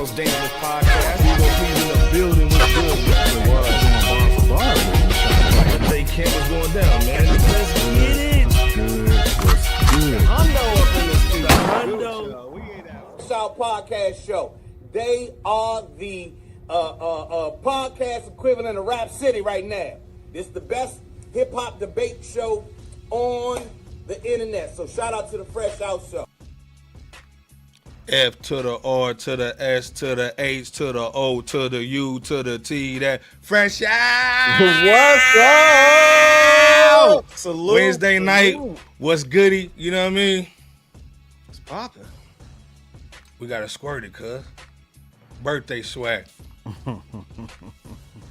most dangerous podcast. He's in the building. What's good? Jay Camp was going down, man. Let's get it. What's good? Hundo up in the studio. Hundo. FRSHOUT Podcast Show. They are the podcast equivalent of Rap City right now. This is the best hip hop debate show on the internet. So shout out to the FRSHOUT Show. F to the R to the S to the H to the O to the U to the T. That fresh out. What's up? Salute. Wednesday night. What's goody? You know what I mean? It's popping. We got to squirt it, cuz. Birthday swag.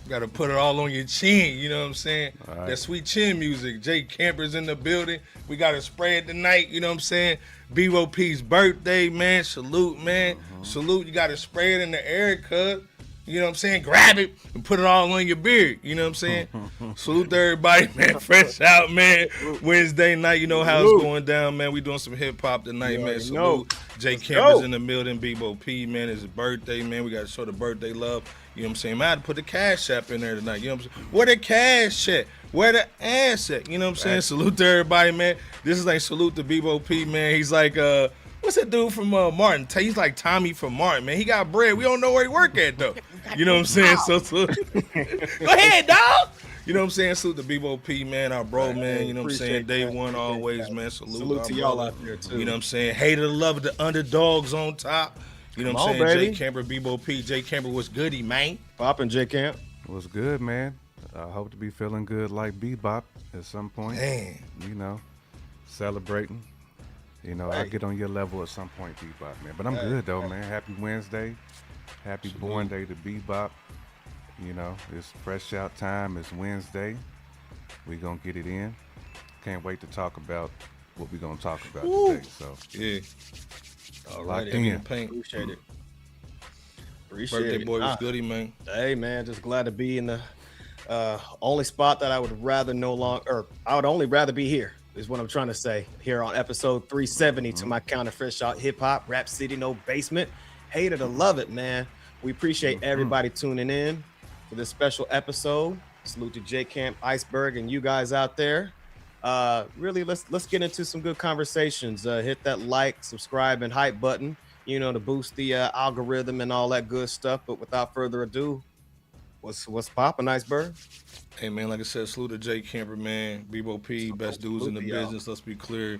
Got to put it all on your chin, you know what I'm saying? Right. That sweet chin music. Jay Camper's in the building. We got to spray it tonight, you know what I'm saying? BOP's birthday, man. Salute, man. Salute. You got to spray it in the air, cuz. You know what I'm saying? Grab it and put it all on your beard. You know what I'm saying? Salute to everybody, man. Fresh out, man. Wednesday night, you know how it's going down, man. We doing some hip hop tonight, man. Salute. Jay Camper's in the building. BOP, man. It's his birthday, man. We got to show the birthday love. You know what I'm saying? I had to put the cash app in there tonight. You know what I'm saying? Where the cash at? Where the ass at? You know what I'm saying? Salute to everybody, man. This is like salute to BOP, man. He's like, what's that dude from Martin? He's like Tommy from Martin, man. He got bread. We don't know where he work at, though. You know what I'm saying? So go ahead, dog. You know what I'm saying? Salute to BOP, man. Our bro, man. You know what I'm saying? Day one always, man. Salute to y'all out there, too. You know what I'm saying? Hater to love the underdogs on top. You know what I'm saying? Jay Camper, BOP. Jay Camper was goody, man. Poppin' Jay Camp. What's good, man? I hope to be feeling good like Bebop at some point. Man. You know, celebrating. You know, I'll get on your level at some point, Bebop, man. But I'm good, though, man. Happy Wednesday. Happy born day to Bebop. You know, it's fresh out time. It's Wednesday. We going to get it in. Can't wait to talk about what we going to talk about today. So, yeah. All right, in the paint. Appreciate it. Birthday boy was goody, man. Hey, man, just glad to be in the only spot that I would rather I would only rather be here, is what I'm trying to say, here on episode 370 to my count of FRSHOUT Hip Hop, Rap City, no basement. Hater to love it, man. We appreciate everybody tuning in for this special episode. Salute to J Camp, Iceberg, and you guys out there. Really, let's get into some good conversations. Hit that like, subscribe, and hype button, you know, to boost the algorithm and all that good stuff. But without further ado, what's poppin', Iceberg? Hey, man, like I said, salute to Jay Camper, man. BOP, best dudes in the business. Let's be clear.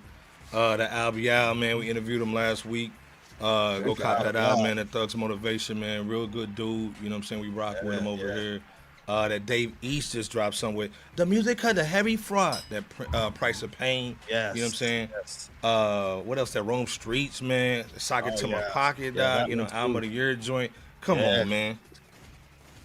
The album out, man. We interviewed him last week. Go cop that out, man. That Thugs Motivation, man. Real good dude. You know what I'm saying? We rock with him over here. That Dave East just dropped somewhere. The music had the heavy fraud. That Price of Pain. Yes. You know what I'm saying? Yes. What else? That Rome Streets, man. Socket to my pocket, dog. You know, Album of the Year joint. Come on, man.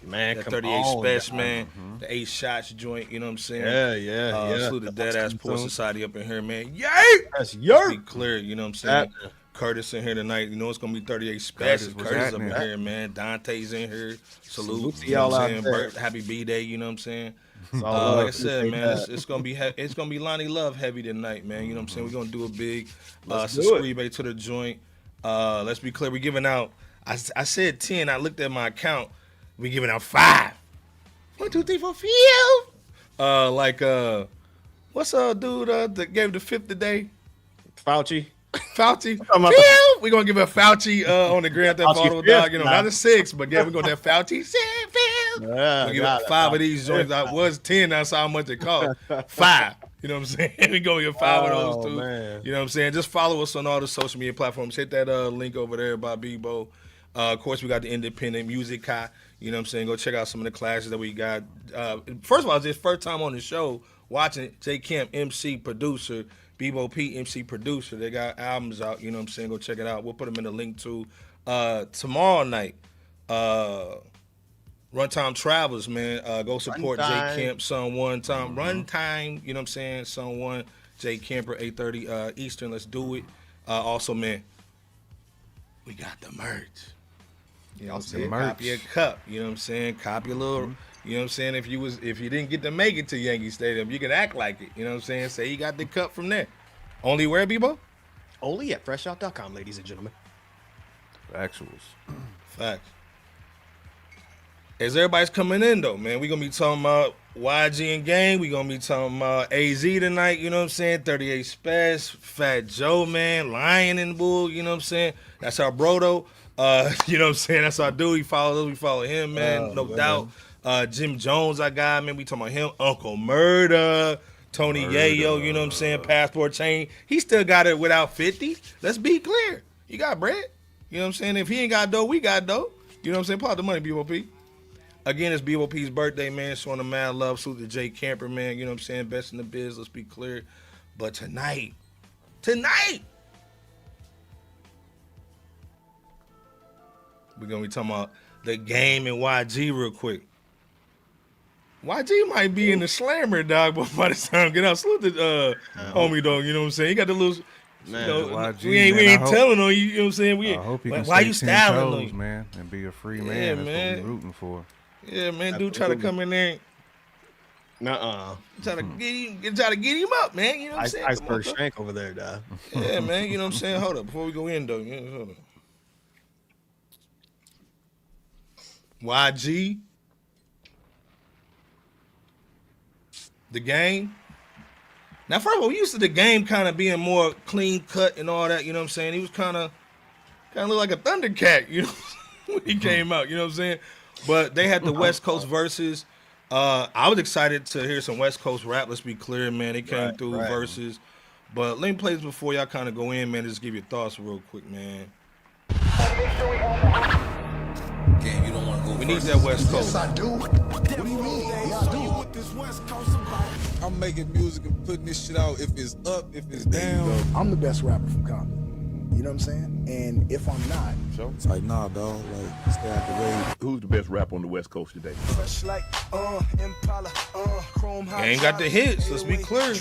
Man, that come 38 on, Spesh, man. The 8 shots joint, you know what I'm saying? Yeah. Salute the dead ass poor society up in here, man. Yay! That's Be clear, you know what I'm saying? Curtis in here tonight. You know it's gonna be 38 Spesh. Curtis up in here, man. Dante's in here. Salute to y'all out there. Happy B-Day, you know what I'm saying? Like I said, man, it's gonna be Lonnie Love heavy tonight, man. You know what I'm saying? We're gonna do a big subscribe to the joint. Let's be clear, we're giving out. I said 10. I looked at my account. We giving out 5. 1, 2, 3, 4, 5. What's dude that gave the 5th today? Fauci. We're gonna give a Fauci on the Grand Theft Auto dog. You know, not a 6, but yeah, we're gonna have Fauci. We give 5 of these joints. I was 10. That's how much it cost. 5. You know what I'm saying? We gonna get 5 of those too. Man. You know what I'm saying? Just follow us on all the social media platforms. Hit that link over there by Bebo. Of course, we got the independent music high. You know what I'm saying? Go check out some of the classes that we got. First of all, it's his first time on the show watching it. J Camp, MC, producer. Bebo P, MC, producer. They got albums out. You know what I'm saying? Go check it out. We'll put them in the link to tomorrow night. Runtime Travels, man. Go support J Camp, Son 1 time. Runtime, you know what I'm saying? Son 1, J Camper, 8:30 Eastern. Let's do it. Also, man, we got the merch. You know what I'm saying? Copy a cup. You know what I'm saying? Copy a little. You know what I'm saying? If you didn't get to make it to Yankee Stadium, you can act like it. You know what I'm saying? Say you got the cup from there. Only where, Bebo? Only at FRSHOUT.com, ladies and gentlemen. Actuals. Facts. As everybody's coming in though, man, we gonna be talking about YG and Game. We gonna be talking about AZ tonight. You know what I'm saying? 38 Spesh, Fat Joe, man, Lion and Bull. You know what I'm saying? That's our bro though. You know what I'm saying? That's our dude. He follows us. We follow him, man. No doubt. Jim Jones, I got, man. We talking about him. Uncle Murda, Tony Yayo. You know what I'm saying? Passport chain. He still got it without 50. Let's be clear. You got bread. You know what I'm saying? If he ain't got dough, we got dough. You know what I'm saying? Pull out the money, BOP. Again, it's BOP's birthday, man. Showing the mad love. Salute to Jay Camper, man. You know what I'm saying? Best in the biz. Let's be clear. But tonight, we're going to be talking about the Game and YG real quick. YG might be in the slammer, dog, but by the time get out, salute the homie, dog. You know what I'm saying? He got the little... Man, you know, YG, we ain't telling on you. You know what I'm saying? I hope he can why stay you 10 styling toes, on you, man, and be a free man. Yeah, That's man. what we rooting for. Yeah, man. Dude, try to come in there. Nuh-uh. Try to get him up, man. You know what I'm saying? Iceberg Shank over there, dog. Yeah, man. You know what I'm saying? Hold up. Before we go in, though. You know, hold up. YG. The Game. Now, first of all, we used to the Game kind of being more clean cut and all that. You know what I'm saying? He was kind of look like a Thundercat, you know, when he came out. You know what I'm saying? But they had the West Coast verses. I was excited to hear some West Coast rap. Let's be clear, man. They came through verses. But let me play this before y'all kind of go in, man. Just give your thoughts real quick, man. Game, you don't want to go We need that West Coast. Yes, I do. What do you mean? Yeah, I do. I'm making music and putting this shit out if it's up, if it's down. I'm the best rapper from Compton. You know what I'm saying? And if I'm not, It's like, nah, dog, like, stay out the way. Who's the best rapper on the West Coast today? Ain't got the hits. Let's be clear.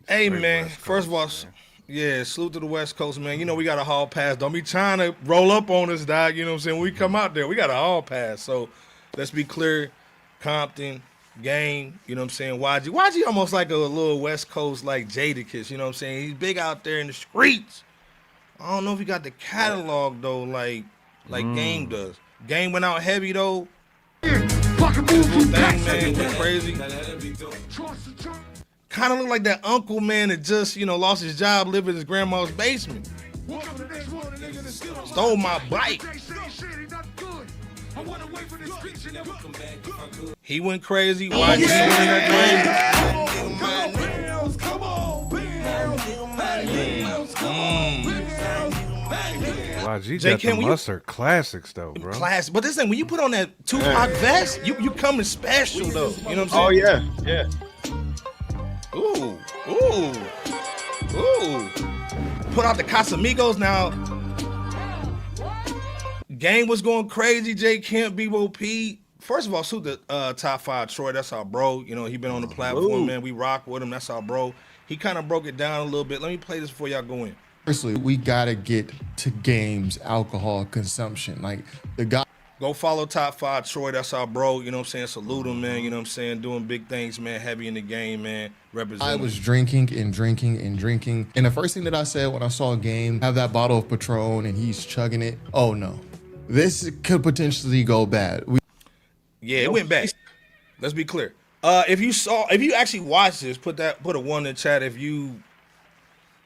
Hey, Straight man. West First of all, Coast, man. yeah, salute to the West Coast, man. You know we got a hall pass. Don't be trying to roll up on us, dog. You know what I'm saying? When we come out there, we got a hall pass. So let's be clear. Compton, Game, you know what I'm saying? YG almost like a little West Coast like Jadakiss, you know what I'm saying? He's big out there in the streets. I don't know if he got the catalog though, like Game does. Game went out heavy though. fucking His move little you thing, man, went crazy. Kind of look like that uncle, man, that just, you know, lost his job, living in his grandma's basement. Stole my bike. He went crazy. YG went that YG Jay, got can the we- mustard classics though, bro. class. But this thing, when you put on that Tupac vest, you coming special though. You know what I'm Oh saying? yeah. Ooh. Put out the Casamigos now. Game was going crazy. J Camp, BOP. First of all, salute the top 5 Troy. That's our bro. You know, he been on the platform, man. We rock with him. That's our bro. He kind of broke it down a little bit. Let me play this before y'all go in. Firstly, we gotta get to Game's alcohol consumption. Like the guy. Go follow top 5 Troy. That's our bro. You know what I'm saying? Salute him, man. You know what I'm saying? Doing big things, man. Heavy in the game, man. Representing. I was drinking and drinking and drinking. And the first thing that I said when I saw Game have that bottle of Patron and he's chugging it, oh no, this could potentially go bad. Yeah, it went back. Let's be clear. If you actually watched this, put a 1 in the chat.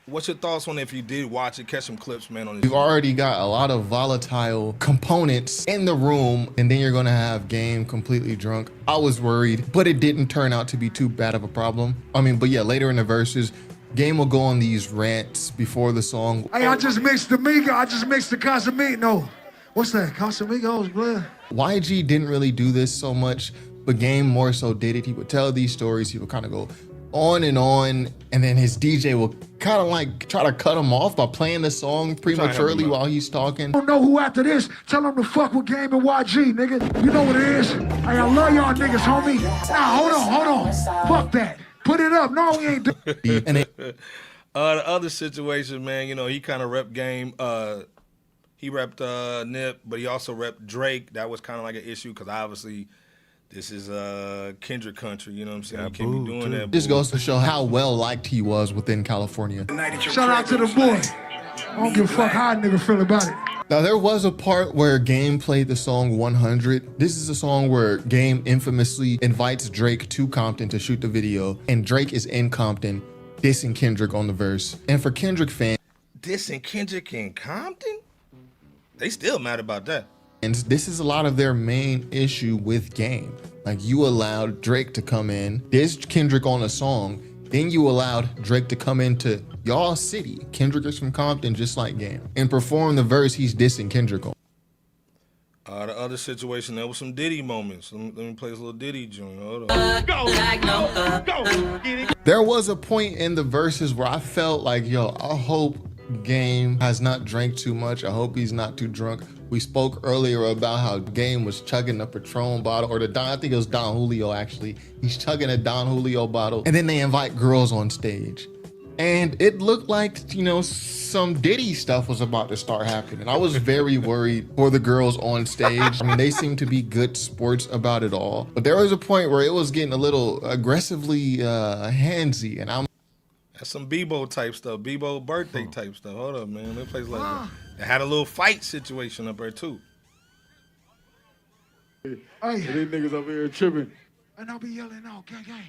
What's your thoughts on if you did watch it? Catch some clips, man, on this. We've already got a lot of volatile components in the room, and then you're gonna have Game completely drunk. I was worried, but it didn't turn out to be too bad of a problem. I mean, but yeah, later in the verses, Game will go on these rants before the song. Hey, I just mixed the Casamigos. What's that? Casamigos, blood. YG didn't really do this so much, but Game more so did it. He would tell these stories. He would kind of go on, and then his DJ will kind of like try to cut him off by playing the song prematurely while he's talking. Don't know who after this. Tell them to fuck with Game and YG, nigga. You know what it is. Hey, I love y'all niggas, homie. Nah, hold on. Fuck that. Put it up. No, we ain't doing. And The other situation, man, you know, he kind of repped Game. He repped Nip, but he also repped Drake. That was kind of like an issue because obviously This is Kendrick country, you know what I'm saying? Yeah, You can't be boo, doing too. that. This bull. goes to show how well liked he was within California. Shout out to the boy. I don't give a fuck how a nigga feel about it. Now, there was a part where Game played the song 100. This is a song where Game infamously invites Drake to Compton to shoot the video, and Drake is in Compton dissing Kendrick on the verse. And for Kendrick fans, Dissing Kendrick in Compton? They still mad about that. this is a lot of their main issue with Game. Like, you allowed Drake to come in, diss Kendrick on a song, then you allowed Drake to come into y'all city. Kendrick is from Compton, just like Game, and perform the verse he's dissing Kendrick on. The other situation, there was some Diddy moments. Let me play this little Diddy joint. Hold on. There was a point in the verses where I felt like, yo, I hope Game has not drank too much. I hope he's not too drunk. We spoke earlier about how Game was chugging a Patron bottle, or I think it was Don Julio actually. He's chugging a Don Julio bottle, and then they invite girls on stage. And it looked like, you know, some Diddy stuff was about to start happening. I was very worried for the girls on stage. I mean, they seem to be good sports about it all. But there was a point where it was getting a little aggressively handsy, and I'm That's some Bebo type stuff, Bebo birthday type stuff. Hold up, man. That place like that. They had a little fight situation up there too. Hey, These niggas over here tripping. and I'll be yelling out, gang, gang.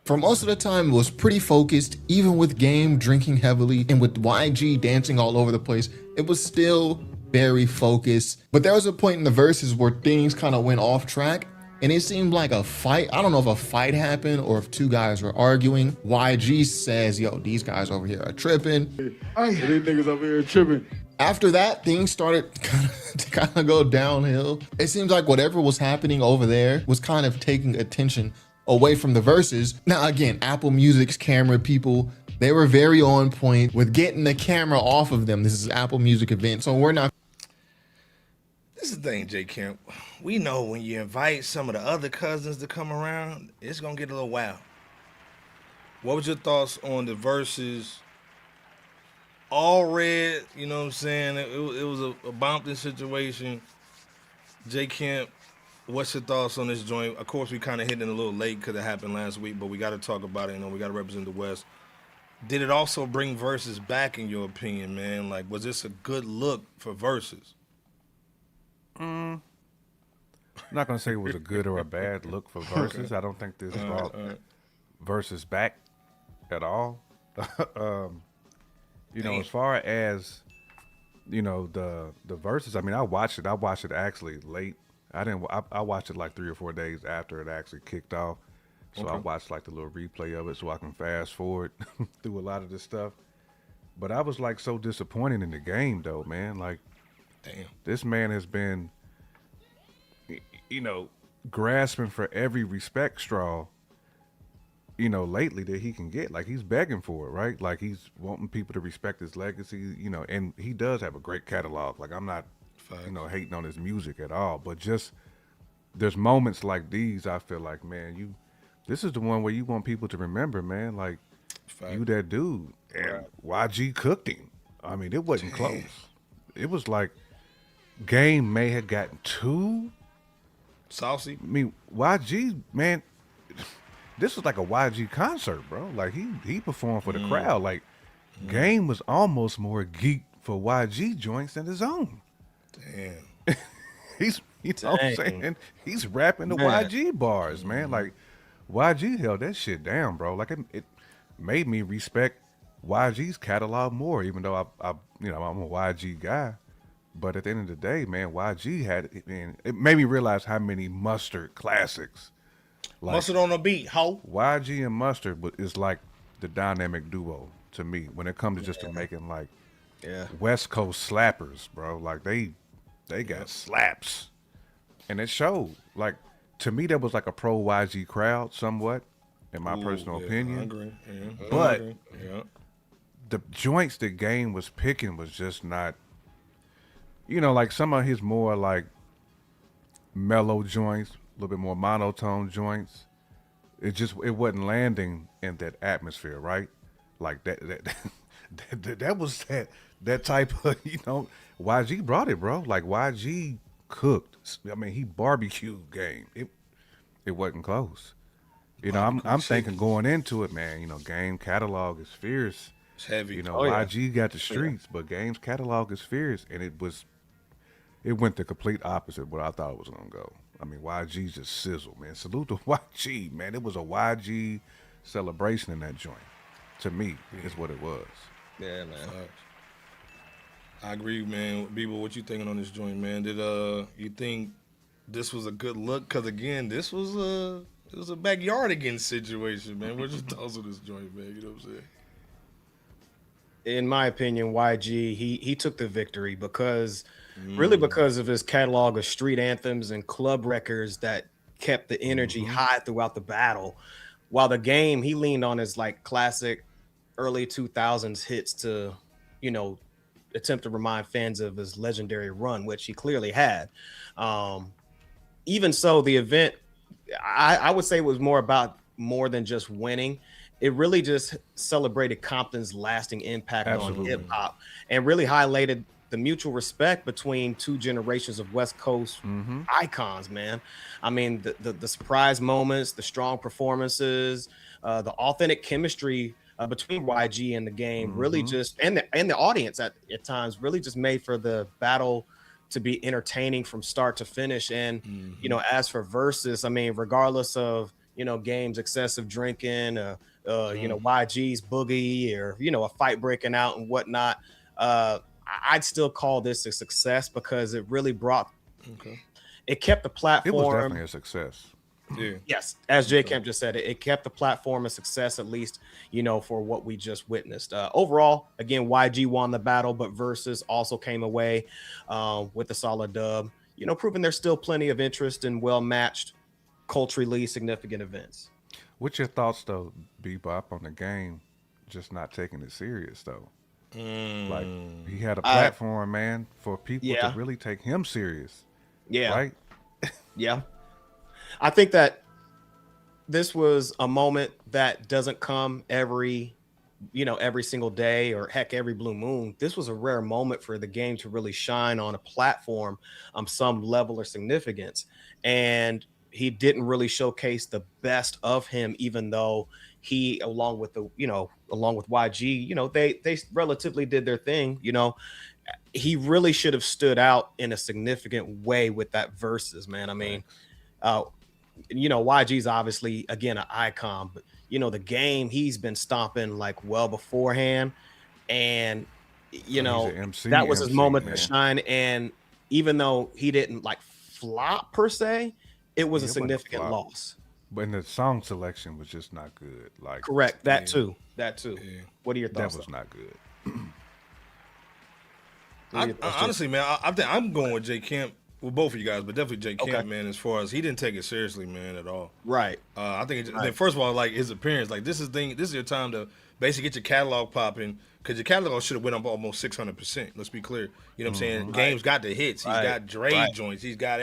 For most of the time, it was pretty focused, even with Game drinking heavily and with YG dancing all over the place. It was still very focused. But there was a point in the verses where things kind of went off track, and it seemed like a fight. I don't know if a fight happened or if two guys were arguing. YG says, yo, these guys over here are tripping. Hey, These niggas over here tripping. After that, things started to kind of go downhill. It seems like whatever was happening over there was kind of taking attention away from the verses. Now, again, Apple Music's camera people, they were very on point with getting the camera off of them. This is Apple Music event, so we're not. This is the thing, J. Camp. We know when you invite some of the other cousins to come around, it's gonna get a little wild. What was your thoughts on the verses? All red, you know what I'm saying? It was a bumping situation. J. Camp, what's your thoughts on this joint? Of course, we kind of hit it a little late because it happened last week, but we got to talk about it. You know, we got to represent the West. Did it also bring verses back, in your opinion, man? Like, was this a good look for verses? I'm not gonna say it was a good or a bad look for verses. I don't think this brought verses back at all. You know, as far as, you know, the verses, I mean, I watched it actually late. I watched it like 3 or 4 days after it actually kicked off. So I watched like the little replay of it so I can fast forward through a lot of this stuff. But I was like so disappointed in the Game though, man. Like, Damn. this man has been, you know, grasping for every respect straw, you know, lately that he can get. Like, he's begging for it, right? Like, he's wanting people to respect his legacy, you know, and he does have a great catalog. Like, I'm not, you know, hating on his music at all, but just there's moments like these, I feel like, man, this is the one where you want people to remember, man, like, you that dude. And YG cooked him. I mean, it wasn't close. It was like Game may have gotten 2. Saucy? I mean, YG, man, this was like a YG concert, bro. Like, he performed for the crowd. Like, Game was almost more geek for YG joints than his own. Damn. He's, you know what I'm saying? He's rapping the YG bars, man. Like, YG held that shit down, bro. Like, it made me respect YG's catalog more, even though I you know, I'm a YG guy. But at the end of the day, man, YG had it, man, it made me realize how many Mustard classics. Like, Mustard on the beat, ho. YG and Mustard is like the dynamic duo to me when it comes to just to making like West Coast slappers, bro. Like, they got slaps, and it showed. Like, to me, that was like a pro YG crowd, somewhat, in my personal opinion. I agree. But the joints that Game was picking was just not, you know, like some of his more like mellow joints, a little bit more monotone joints. It wasn't landing in that atmosphere, right? Like that was that type of, you know, YG brought it, bro. Like, YG cooked. I mean, he barbecued Game. it wasn't close. You know, I'm thinking going into it, man. You know, Game catalog is fierce. It's heavy. You know, YG got the streets, but Game's catalog is fierce, and it went the complete opposite of what I thought it was gonna go. I mean, YG just sizzled, man. Salute to YG, man. It was a YG celebration in that joint. To me, is what it was. Yeah, man. I agree, man. Bebo, what you thinking on this joint, man? Did you think this was a good look? Because again, this was a backyardigan situation, man. What's your thoughts on this joint, man? You know what I'm saying? In my opinion, YG he took the victory because because of his catalog of street anthems and club records that kept the energy high throughout the battle. While the Game, he leaned on his like classic early 2000s hits to, you know, attempt to remind fans of his legendary run, which he clearly had. Even so, the event, I would say, was more than just winning. It really just celebrated Compton's lasting impact on hip hop and really highlighted the mutual respect between two generations of West Coast icons, man. I mean, the surprise moments, the strong performances, the authentic chemistry between YG and the Game really just, and the audience at times really just made for the battle to be entertaining from start to finish. And, you know, as for verses, I mean, regardless of, you know, Game's excessive drinking, you know, YG's boogie, or, you know, a fight breaking out and whatnot, I'd still call this a success because it really brought, it kept the platform. It was definitely a success. Yeah. Yes, as J Camp just said, it kept the platform a success, at least, you know, for what we just witnessed. Overall, again, YG won the battle, but Versus also came away with a solid dub, you know, proving there's still plenty of interest in well-matched, culturally significant events. What's your thoughts, though, Bebop, on the Game just not taking it serious, though? Like, he had a platform, man, for people to really take him serious. Yeah. Right? Yeah. I think that this was a moment that doesn't come every single day, or heck, every blue moon. This was a rare moment for the Game to really shine on a platform some level or significance. And he didn't really showcase the best of him, even though he, along with YG, you know, they relatively did their thing. You know, he really should have stood out in a significant way with that Versus, man. I mean, you know, YG's obviously, again, an icon, but, you know, the Game, he's been stomping like well beforehand. And, you know, that was his moment to shine. And even though he didn't like flop per se, it was a significant loss. But the song selection was just not good. Like, correct. That too. Yeah. What are your thoughts? That was not good. Honestly, man, I think I'm going with J Camp. Well, both of you guys, but definitely J Camp, man, as far as he didn't take it seriously, man, at all. Right. I think, first of all, like his appearance, like this is your time to basically get your catalog popping, because your catalog should have went up almost 600%. Let's be clear. You know what I'm saying? Game's got the hits. He's got Dre joints. He's got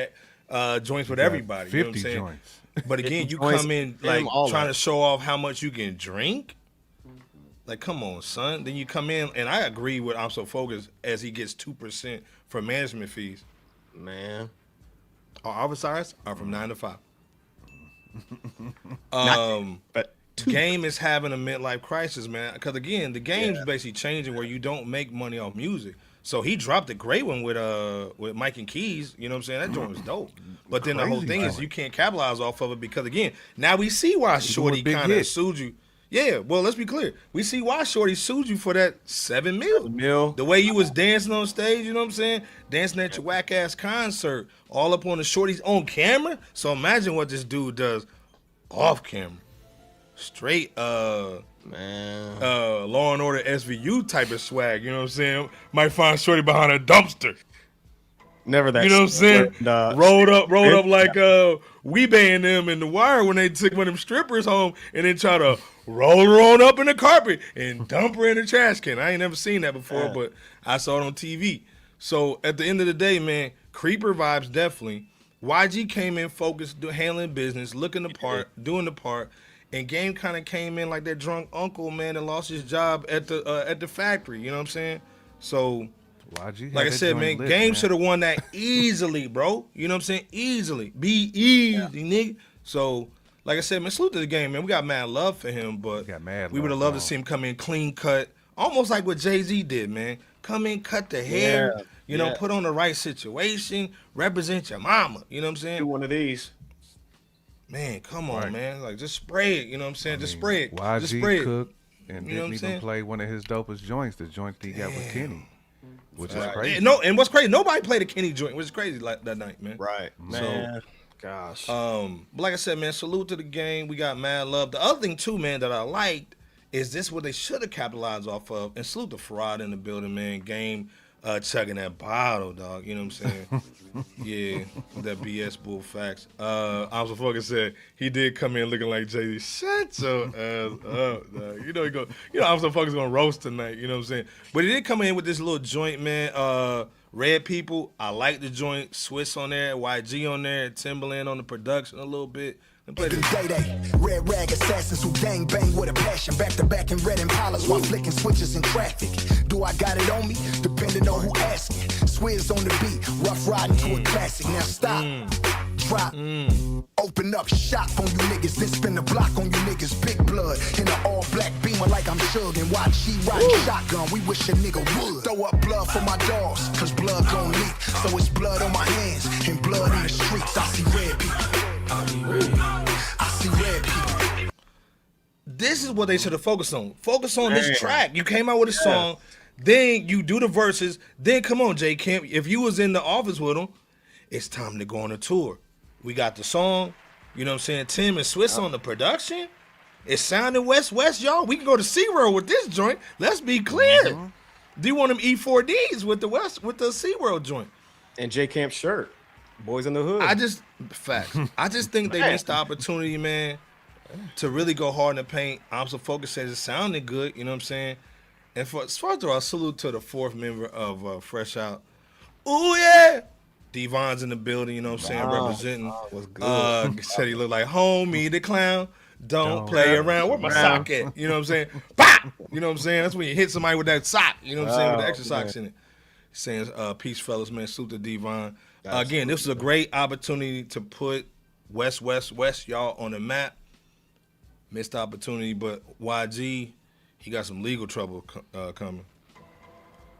joints with everybody. 50 you know what I'm saying? joints. But again, you come in like trying to show off how much you can drink. Like, come on, son. Then you come in, and I agree with I'm So Focused as he gets 2% for management fees. Man, our office hours are from 9 to 5. But Game is having a midlife crisis, man. Because again, the Game's basically changing where you don't make money off music. So he dropped a great one with Mike and Keys. You know what I'm saying? That joint was dope. But then the whole thing is you can't capitalize off of it because, again, now we see why Shorty kind of sued you. Yeah, well, let's be clear. We see why Shorty sued you for that $7 million. The way you was dancing on stage, you know what I'm saying? Dancing at your whack-ass concert, all up on the Shorty's on camera. So imagine what this dude does off camera. Straight, Law and Order SVU type of swag, you know what I'm saying? Might find Shorty behind a dumpster. Never that. You know what I'm saying? Rolled up like Weebay and them in The Wire when they took one of them strippers home and then try to roll her on up in the carpet and dump her in the trash can. I ain't never seen that before, but I saw it on TV. So at the end of the day, man, creeper vibes definitely. YG came in focused, handling business, looking the part, doing the part, and Game kind of came in like that drunk uncle, man, that lost his job at the factory. You know what I'm saying? So, YG like I said, man, Game should have won that easily, bro. You know what I'm saying? Easily. Be easy, nigga. So, like I said, man, salute to the game, man. We got mad love for him, but we would have loved to see him come in clean cut, almost like what Jay-Z did, man. Come in, cut the hair, you know, put on the right situation, represent your mama. You know what I'm saying? Do one of these. Man, come on, man. Like, just spray it. You know what I'm saying? Just spray it. YG just spray cooked it. and You know didn't what I'm even saying? play one of his dopest joints, the joint he got with Kenny, which is crazy. No, and what's crazy, nobody played a Kenny joint, which is crazy like that night, man. Right, man. Gosh. But like I said, man, salute to the game. We got mad love. The other thing too, man, that I liked is this what they should have capitalized off of. And salute to Farad in the building, man. Game chugging that bottle, dog. You know what I'm saying? Yeah, that BS bull facts. Officer Fucking said he did come in looking like Jay-Z. Shut your ass up, dog. You know he go. You know Officer Fucker's gonna roast tonight. You know what I'm saying? But he did come in with this little joint, man. Red People, I like the joint. Swiss on there, YG on there, Timberland on the production a little bit. Day-Day, red rag assassins who gang bang with a passion, back to back in red Impalas while flicking switches in traffic. Do I got it on me? Depending on who asking. Swizz on the beat, rough riding to a classic. Now stop, drop, open up shop on you niggas, then spin the block on you niggas. Big blood in an all black beamer like I'm Suge and YG riding shotgun. We wish a nigga would throw up blood for my dogs, cause blood gon' leak. So it's blood on my hands and blood in the streets. I see red people. I see red people. This is what they should have focused on. Focus on this track. You came out with a song, then you do the verses, then come on, J. Kemp. If you was in the office with him, it's time to go on a tour. We got the song, you know what I'm saying? Tim and Swiss on the production. It sounded West, y'all. We can go to SeaWorld with this joint. Let's be clear. Do you want them E4Ds with the SeaWorld joint? And J. Camp's shirt. Boys in the Hood. I just think they missed the opportunity, man, to really go hard in the paint. Officer Focus says it sounded good, you know what I'm saying? And as far as I salute to the fourth member of Fresh Out. Ooh, yeah. D-Von's in the building, you know what I'm saying, representing. Was good. Said he looked like Homie the Clown. Don't play around. Where my sock at? You know what I'm saying? Bop! You know what I'm saying? That's when you hit somebody with that sock, you know what I'm saying, with the extra socks in it. Saying, peace, fellas, man. Salute to D-Von. Again, this was a great opportunity to put West, y'all, on the map. Missed opportunity, but YG, he got some legal trouble coming.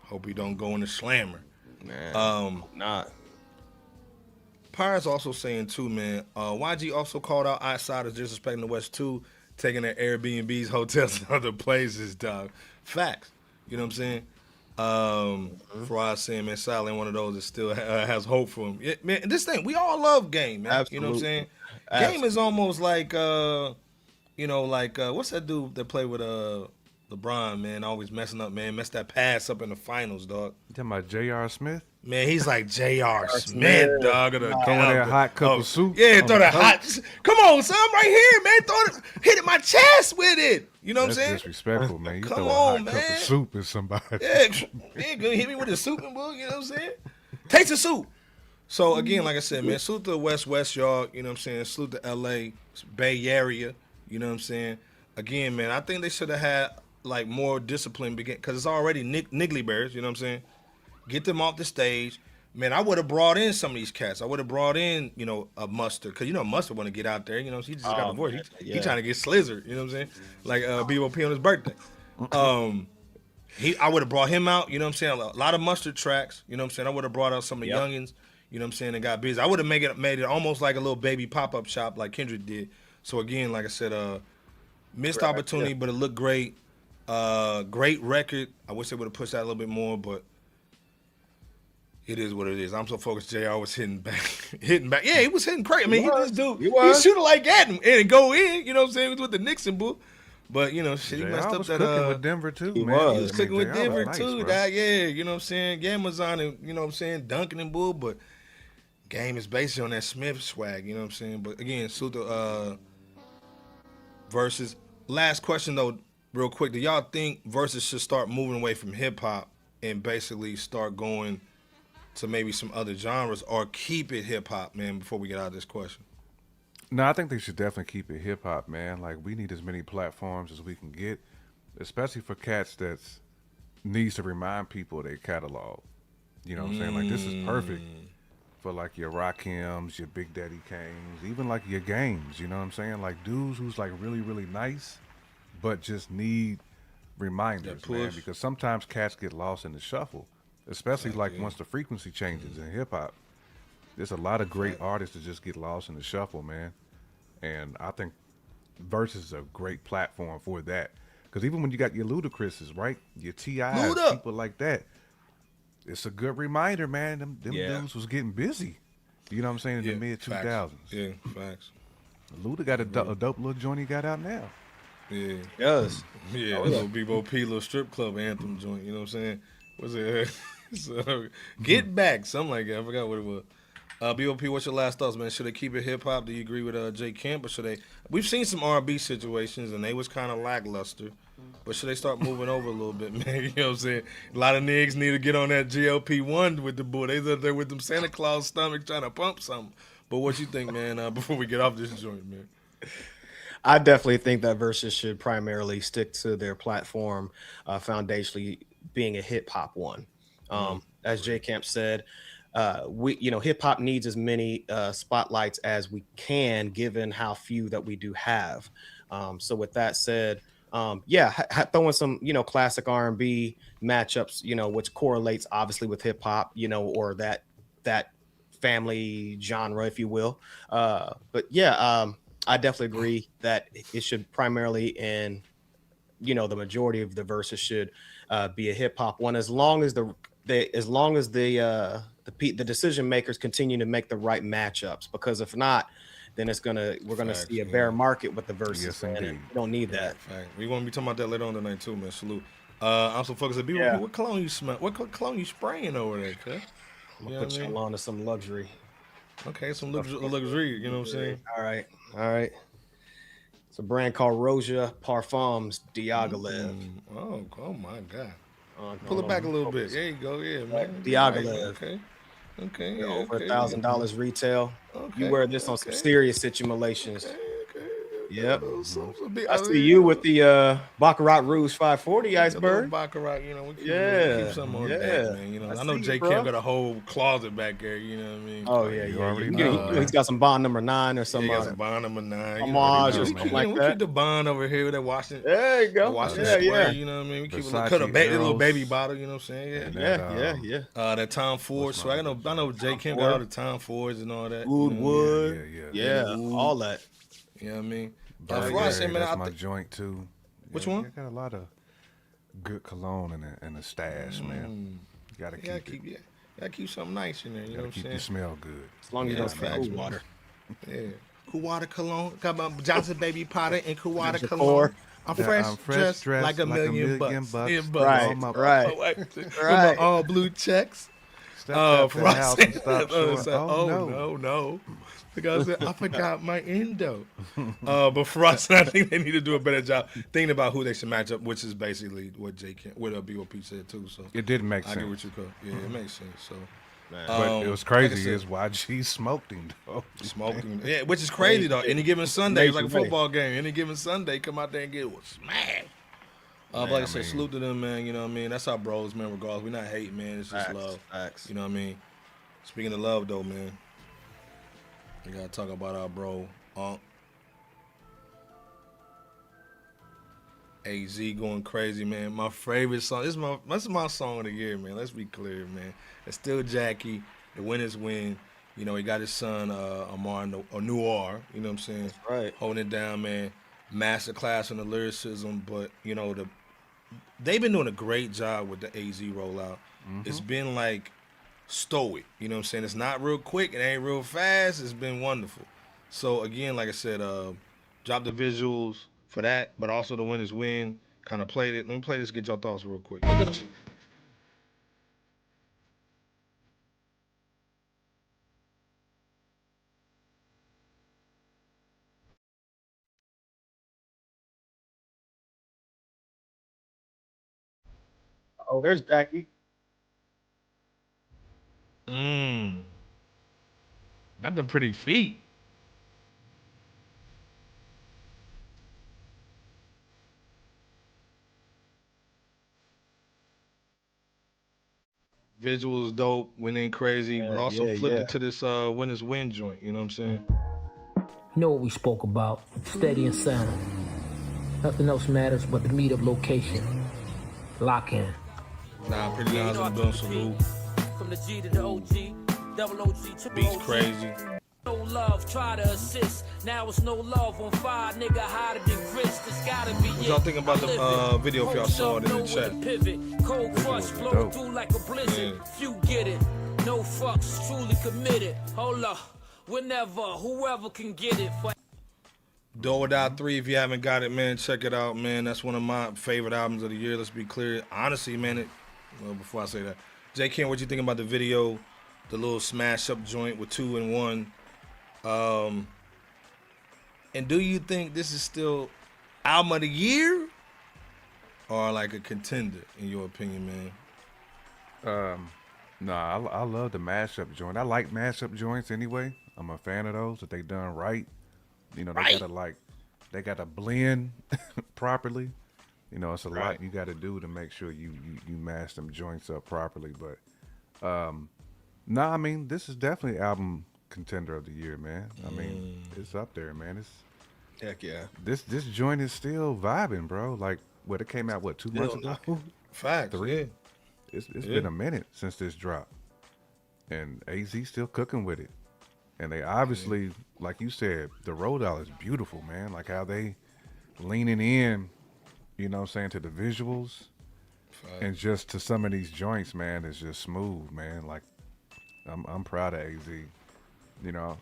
Hope he don't go in the slammer. Man, not. Pyre's also saying, too, man, YG also called out outsiders disrespecting the West, too, taking their Airbnbs, hotels, and other places, dog. Facts. You know what I'm saying? Farad saying, man, Sal ain't one of those that still has hope for him. Yeah, man, this thing, we all love Game, man. Absolutely. You know what I'm saying? Absolutely. Game is almost like, what's that dude that played with LeBron, man, always messing up, man, messed that pass up in the finals, dog. You talking about J.R. Smith? Man, he's like J.R. Smith, dog. Throwing that hot cup of soup. Yeah, throw that hot. Come on, son, I'm right here, man. Hit my chest with it. You know what I'm saying? That's disrespectful, man. You Come throw on, a hot cup man. of soup at somebody. Yeah, gonna hit me with a soup and book, you know what I'm saying? Taste the soup. So again, like I said, man, salute to West, y'all, you know what I'm saying? Salute to LA, Bay Area, you know what I'm saying? Again, man, I think they should have had like more discipline because it's already niggly bears, you know what I'm saying? Get them off the stage. Man, I would have brought in some of these cats. I would have brought in, you know, a Mustard. Because, you know, Mustard want to get out there. You know, he just got the voice. He trying to get slizzard. You know what I'm saying? Like B.O.P. on his birthday. I would have brought him out. You know what I'm saying? A lot of Mustard tracks. You know what I'm saying? I would have brought out some of the youngins. You know what I'm saying? And got busy. I would have made it almost like a little baby pop-up shop like Kendrick did. So, again, like I said, missed opportunity, but it looked great. Great record. I wish they would have pushed that a little bit more, but it is what it is. I'm so focused. JR was hitting back. Yeah, he was hitting crazy. I mean, he shooting like that and go in. You know what I'm saying? He was with the Nixon boo. But, you know, shit, he messed up that. Cooking with Denver, too, He man. was cooking with Denver, nice, too. bro. That, yeah, you know what I'm saying? Amazon and, you know what I'm saying, Duncan and bull. But Game is based on that Smith swag, you know what I'm saying? But, again, Suta versus. Last question, though, real quick. Do y'all think versus should start moving away from hip-hop and basically start going to maybe some other genres, or keep it hip-hop, man, before we get out of this question? No, I think they should definitely keep it hip-hop, man. Like, we need as many platforms as we can get, especially for cats that needs to remind people of their catalog. You know what I'm saying? Like, this is perfect for like your Rakims, your Big Daddy Kanes, even like your games. You know what I'm saying? Like dudes who's like really really nice, but just need reminders, man. Because sometimes cats get lost in the shuffle, especially like once the frequency changes in hip hop. There's a lot of great artists that just get lost in the shuffle, man. And I think Versus is a great platform for that. Because even when you got your Ludacris's, right? Your T.I.'s, people like that, it's a good reminder, man. Them dudes was getting busy. You know what I'm saying? In the mid-2000s. Yeah, facts. Luda got a dope little joint he got out now. Yeah. Yes. Yeah, little Bebo P, little strip club anthem joint. You know what I'm saying? What's it? So, Get Back, something like that. I forgot what it was. BOP, what's your last thoughts, man? Should they keep it hip hop? Do you agree with Jay Camp, or should they? We've seen some R&B situations, and they was kind of lackluster. But should they start moving over a little bit, man? You know what I'm saying? A lot of niggas need to get on that GLP-1 with the boy. They up there with them Santa Claus stomach trying to pump something. But what you think, man? Before we get off this joint, man. I definitely think that Versus should primarily stick to their platform, foundationally being a hip hop one. As J Camp said, hip hop needs as many spotlights as we can, given how few that we do have. So with that said, throwing some, classic R&B matchups, which correlates obviously with hip hop, or that family genre, if you will. I definitely agree that it should primarily, in the majority of the verses should be a hip hop one, as long as the decision makers continue to make the right matchups. Because if not, then we're gonna see a bear market with the verses, man, and we don't need that. We're gonna be talking about that later on tonight too, man. Salute. I'm so focused. What cologne you smell? What cologne you spraying over there, cuz? I'm gonna put you on to some luxury. Okay, some luxury. You know what I'm saying? All right. It's a brand called Roja Parfums Diaghilev. Oh my God. Pull it back a little bit. There you go. Yeah, man. Diaghilev. Okay. Over $1,000 retail. You wear this on some serious simulations. Yep. I see you with the Baccarat Rouge 540 Iceberg. Baccarat, we keep something on that, man. I know J. Camp got a whole closet back there, you know what I mean? Oh, yeah, you already know. He's got some Bond number 9 or something. He got some Bond number 9. Homage or something like that. We keep the Bond over here with Washington. There you go. Washington Square, you know what I mean? We keep cut a little baby bottle, you know what I'm saying? Yeah. That Tom Ford. So I know J. Camp got all the Tom Fords and all that. Wood. Yeah. All that. You know what I mean? That's my joint too. Which one? I got a lot of good cologne in a stash, man. You gotta keep something nice in there. You know what I'm saying? Keep you smell good. As long as you don't smell cool water. Yeah, cool water cologne. Got my Johnson Baby Potter and cool water cologne. I'm fresh dressed like a million bucks. Right. With my all blue checks. No. I forgot my endo. But for us, I think they need to do a better job thinking about who they should match up, which is basically what BOP said too. So it did make sense. I get what you call. Yeah, it makes sense. So, but it was crazy. Is YG smoked him though. Yeah, which is crazy though. Any given Sunday, it's like a football game. Any given Sunday, come out there and get smashed. Like I said, salute to them, man. You know what I mean? That's our bros, man. Regardless, we're not hating, man. It's just love. You know what I mean? Speaking of love, though, man. We gotta talk about our bro, AZ going crazy, man. My favorite song. This is my song of the year, man. Let's be clear, man. It's still Jackie. The winners win. He got his son, Amar Noir. You know what I'm saying? That's right. Holding it down, man. Masterclass on the lyricism, but they've been doing a great job with the AZ rollout. It's been like stoic, you know what I'm saying? It's not real quick, it ain't real fast. It's been wonderful. So again, like I said, drop the visuals for that, but also the winners win. Kind of played it. Let me play this, get your thoughts real quick. Oh, there's Jackie. That's a pretty feat. Visuals dope, went in crazy, but also flipped yeah. it to this When Is Win joint. You know what I'm saying? You know what we spoke about, steady and sound. Nothing else matters but the meet-up location. Lock in. Nah, pretty nice on the salute. From the G to the OG, double OG, triple Beats OG. crazy. No love, try to assist. Now it's no love on fire, nigga, hotter than grits. This gotta be What y'all think about the video if y'all saw it in the chat? Pivot, cold crush, blow through like a blizzard. Few get it, no fucks, truly committed. Hold up, whenever, whoever can get it. Doe or Die 3, if you haven't got it, man, check it out, man. That's one of my favorite albums of the year. Let's be clear. Honestly, man, before I say that, J. Ken, what you think about the video, the little smash-up joint with 2 and 1? And do you think this is still album of the year or like a contender, in your opinion, man? No, I love the mashup joint. I like mashup joints anyway. I'm a fan of those if they done right. You know, they gotta blend properly. You know, it's a lot you gotta do to make sure you mash them joints up properly. But no, I mean, this is definitely album contender of the year, man. I mean, it's up there, man. It's Heck yeah. this joint is still vibing, bro. Like, what, it came out 2 months ago? Facts, 3. yeah. It's been a minute since this dropped, and AZ still cooking with it. And they obviously, like you said, the road out is beautiful, man. Like how they leaning in, you know what I'm saying, to the visuals. And just to some of these joints, man, it's just smooth, man. Like, I'm proud of AZ. You know,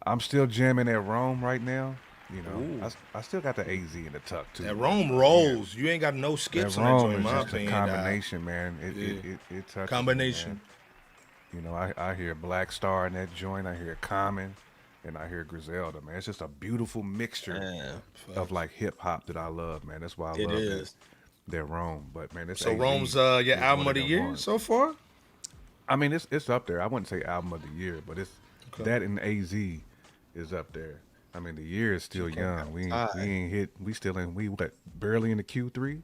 I'm still jamming at Rome right now. You know, I still got the AZ in the tuck too. That Rome rolls. You ain't got no skips that on that Rome joint, in is my just opinion. a combination, man. It touches Combination. me, man. You know, I hear Black Star in that joint. I hear Common, and I hear Griselda, man. It's just a beautiful mixture of like hip hop that I love, man. That's why I love that Rome. But man, it's so Rome's your album of the year so far. I mean, it's up there. I wouldn't say album of the year, but it's that and AZ is up there. I mean, the year is still young. We ain't hit. We still in. We barely in the Q3.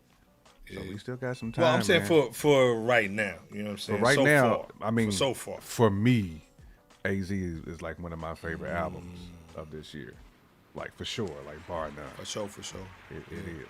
So we still got some time. Well, I'm saying man. for right now, you know what I'm saying. For right so now, far. I mean, so far. For me, AZ is like one of my favorite albums of this year, like for sure, like bar none. For sure. It is.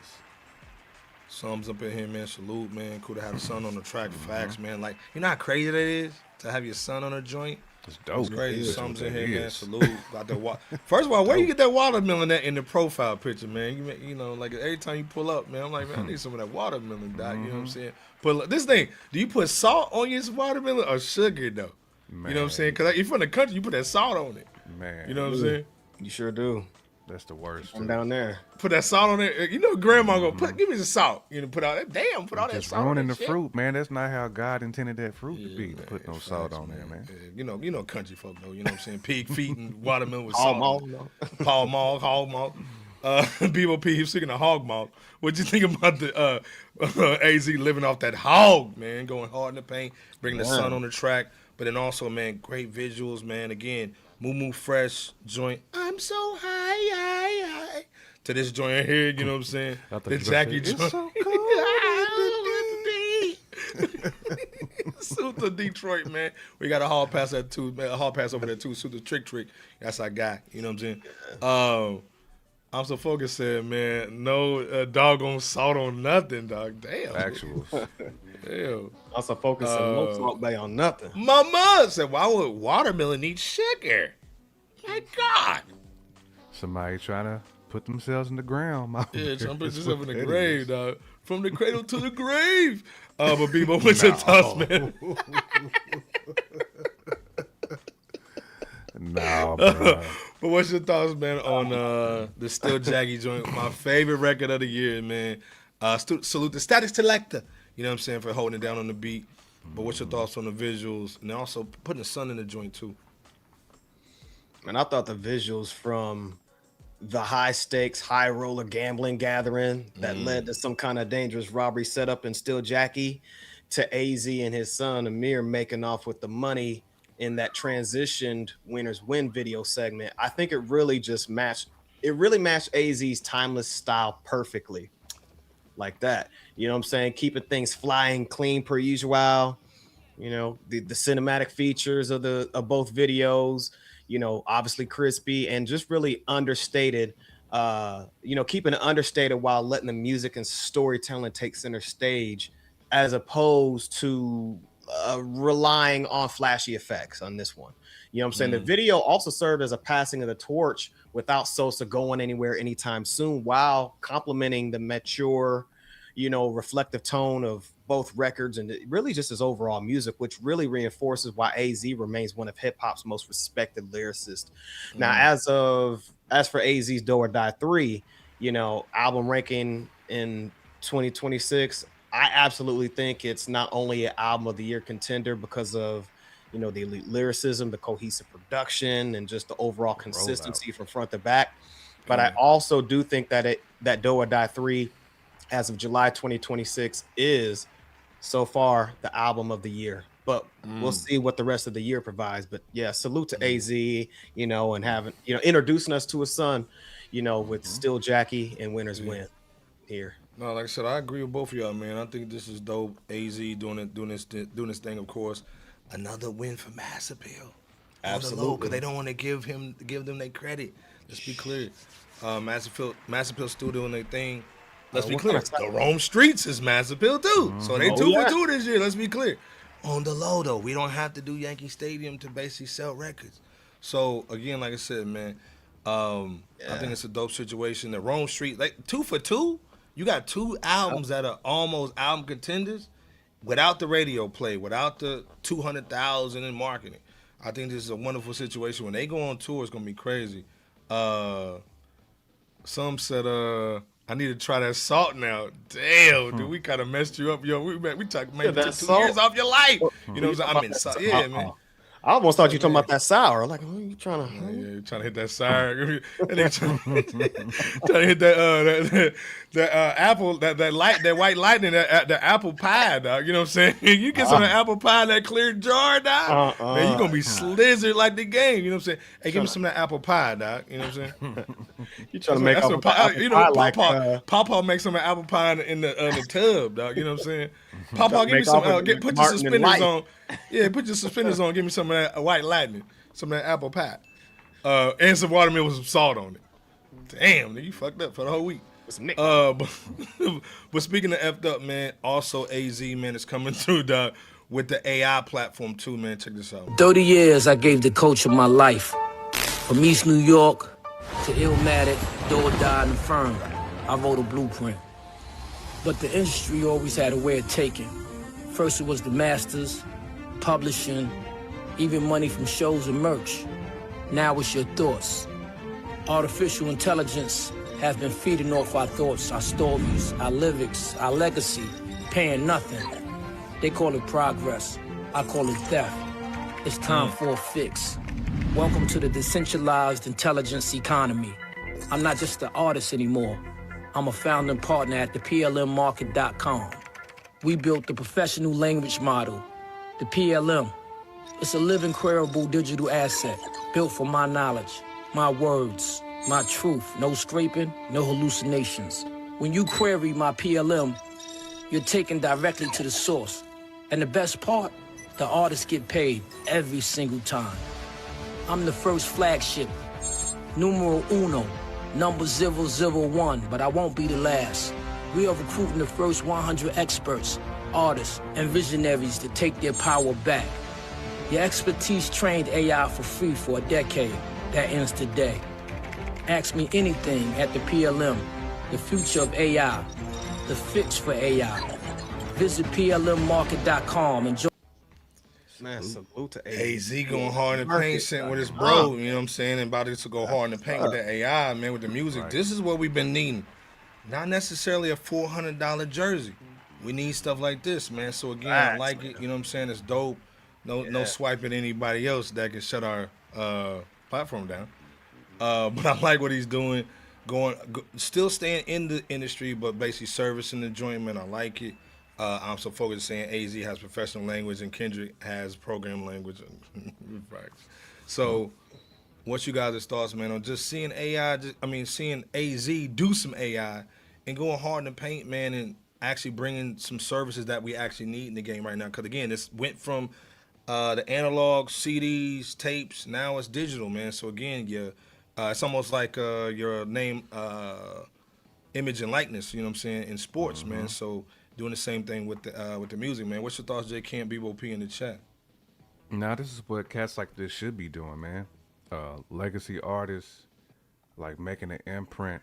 Sums up in here, man. Salute, man. Cool to have a son on the track. Facts, man. Like, you know how crazy that is to have your son on a joint. It's dope. It's crazy. It is Sums what in it here, man. is. Salute. Got that First of all, where you get that watermelon at in the profile picture, man? You know, like every time you pull up, man, I'm like, man, I need some of that watermelon, Doc. You know what I'm saying? But this thing, do you put salt on your watermelon or sugar though? Man. You know what I'm saying? Because you're from the country, you put that salt on it. Man, you know what I'm saying? You sure do. That's the worst. I'm down there. Put that salt on it. You know, grandma gonna give me the salt. You know, put all that. Damn, put all that Just salt on ruining that the shit. fruit, man. That's not how God intended that fruit to be. To put no salt on there, man. Yeah, you know, country folk though. You know what I'm saying? Pig feet and watermelon with salt. Paul Mall, hog malt. Bebo P, speaking of hog malt, what you think about the AZ living off that hog, man? Going hard in the paint, bringing the sun on the track, but then also, man, great visuals, man. Again, Moo Fresh joint. I'm so high. To this joint here, you know what I'm saying? The Jackie joint. It's so cold. Suit to Detroit, man. We got a hall pass at 2, man. A hall pass over there too. Suit the trick. That's our guy. You know what I'm saying? I'm so focused, said, man. No doggone salt on nothing, dog. Damn. Actuals. Damn. Also focus on no salt bay on nothing. Mama said, why would watermelon need sugar? My God. Somebody trying to put themselves in the ground. Yeah, trying to put yourself in the grave, dog. From the cradle to the grave. But Bebo, what's your thoughts, man? No, bro. But what's your thoughts, man, on the Still Jaggy joint? My favorite record of the year, man. Salute the Static Selector. You know what I'm saying, for holding it down on the beat. But what's your thoughts on the visuals? And also putting the sun in the joint, too. And I thought the visuals from the high stakes, high roller gambling gathering that led to some kind of dangerous robbery setup in Still Jackie to AZ and his son Amir making off with the money in that transitioned Winners Win video segment. I think it really matched AZ's timeless style perfectly. Like that. You know what I'm saying? Keeping things flying clean per usual. You know, the cinematic features of both videos, you know, obviously crispy and just really understated. You know, keeping it understated while letting the music and storytelling take center stage, as opposed to relying on flashy effects on this one. You know what I'm saying? The video also served as a passing of the torch without Sosa going anywhere anytime soon, while complementing the mature, you know, reflective tone of both records and really just his overall music, which really reinforces why AZ remains one of hip hop's most respected lyricists. Now, as for AZ's Doe or Die 3, you know, album ranking in 2026, I absolutely think it's not only an album of the year contender because of, you know, the elite lyricism, the cohesive production, and just the overall consistency from front to back. But I also do think that Doe or Die 3, as of July 2026, is so far the album of the year. But we'll see what the rest of the year provides. But yeah, salute to AZ, you know, and having, you know, introducing us to his son, you know, with Still Jackie and Winners Win here. No, like I said, I agree with both of y'all, man. I think this is dope. AZ doing this thing, of course. Another win for Mass Appeal. Absolutely, because they don't want to give them their credit. Let's be clear. Mass Appeal still doing their thing. Let's be clear. The Rome Streets is Mass Appeal too. So they 2 for 2 this year. Let's be clear. On the low though, we don't have to do Yankee Stadium to basically sell records. So again, like I said, man, I think it's a dope situation. The Rome Street, like 2 for 2. You got 2 albums that are almost album contenders without the radio play, without the 200,000 in marketing. I think this is a wonderful situation. When they go on tour, it's gonna be crazy. Some said, I need to try that salt now. Damn, dude, we kind of messed you up, yo. We talked maybe took 2 years off your life. You know what I'm saying? I mean, man. I almost thought you were talking about that sour. Like, oh, you trying to? Yeah, you trying to hit that sour? And they trying to hit that apple, that white lightning, the apple pie, dog. You know what I'm saying? You get some of the apple pie in that clear jar, dog. Man, you gonna be slizzard like the game. You know what I'm saying? Hey, give me some of that apple pie, dog. You know what I'm saying? You trying to make apple pie? You know, Papa makes some of the apple pie in the tub, dog. You know what I'm saying? Papa, give me some. Put your suspenders on. Yeah, put your suspenders on. Give me some of that white lightning, some of that apple pie, and some watermelon with some salt on it. Damn, you fucked up for the whole week. But speaking of effed up, man, also AZ, man, is coming through, dog, with the AI platform too, man. Check this out. 30 years I gave the coach of my life. From East New York to Illmatic, Doe or Die, and the firm, I wrote a blueprint. But the industry always had a way of taking. First it was the masters, publishing, even money from shows and merch. Now it's your thoughts. Artificial intelligence has been feeding off our thoughts, our stories, our lyrics, our legacy, paying nothing. They call it progress. I call it theft. It's time for a fix. Welcome to the decentralized intelligence economy. I'm not just an artist anymore. I'm a founding partner at the PLMmarket.com. We built the professional language model, the PLM. It's a living, queryable digital asset built for my knowledge, my words, my truth. No scraping, no hallucinations. When you query my PLM, you're taken directly to the source. And the best part, the artists get paid every single time. I'm the first flagship, numero uno, number 001, but I won't be the last. We are recruiting the first 100 experts, artists, and visionaries to take their power back. Your expertise trained AI for free for a decade. That ends today. Ask me anything at the PLM, the future of AI, the fix for AI. Visit PLMmarket.com and join. Man, salute to AZ going hard in the paint, sent with his bro, you know what I'm saying, and about to go hard in the paint with the AI, man, with the music. Right. This is what we've been needing. Not necessarily a $400 jersey. We need stuff like this, man. So again, I like it, you know what I'm saying? It's dope. No swiping anybody else that can shut our platform down. But I like what he's doing, still staying in the industry, but basically servicing the joint, man. I like it. I'm so focused saying AZ has professional language and Kendrick has program language. So, what's you guys' thoughts, man, on just seeing AI? Seeing AZ do some AI and going hard in the paint, man, and actually bringing some services that we actually need in the game right now. Because again, this went from the analog CDs, tapes. Now it's digital, man. So again, it's almost like your name, image and likeness. You know what I'm saying, in sports, man. So doing the same thing with the music, man. What's your thoughts, J. Camp, B.O.P. in the chat? Now this is what cats like this should be doing, man. Legacy artists, like making an imprint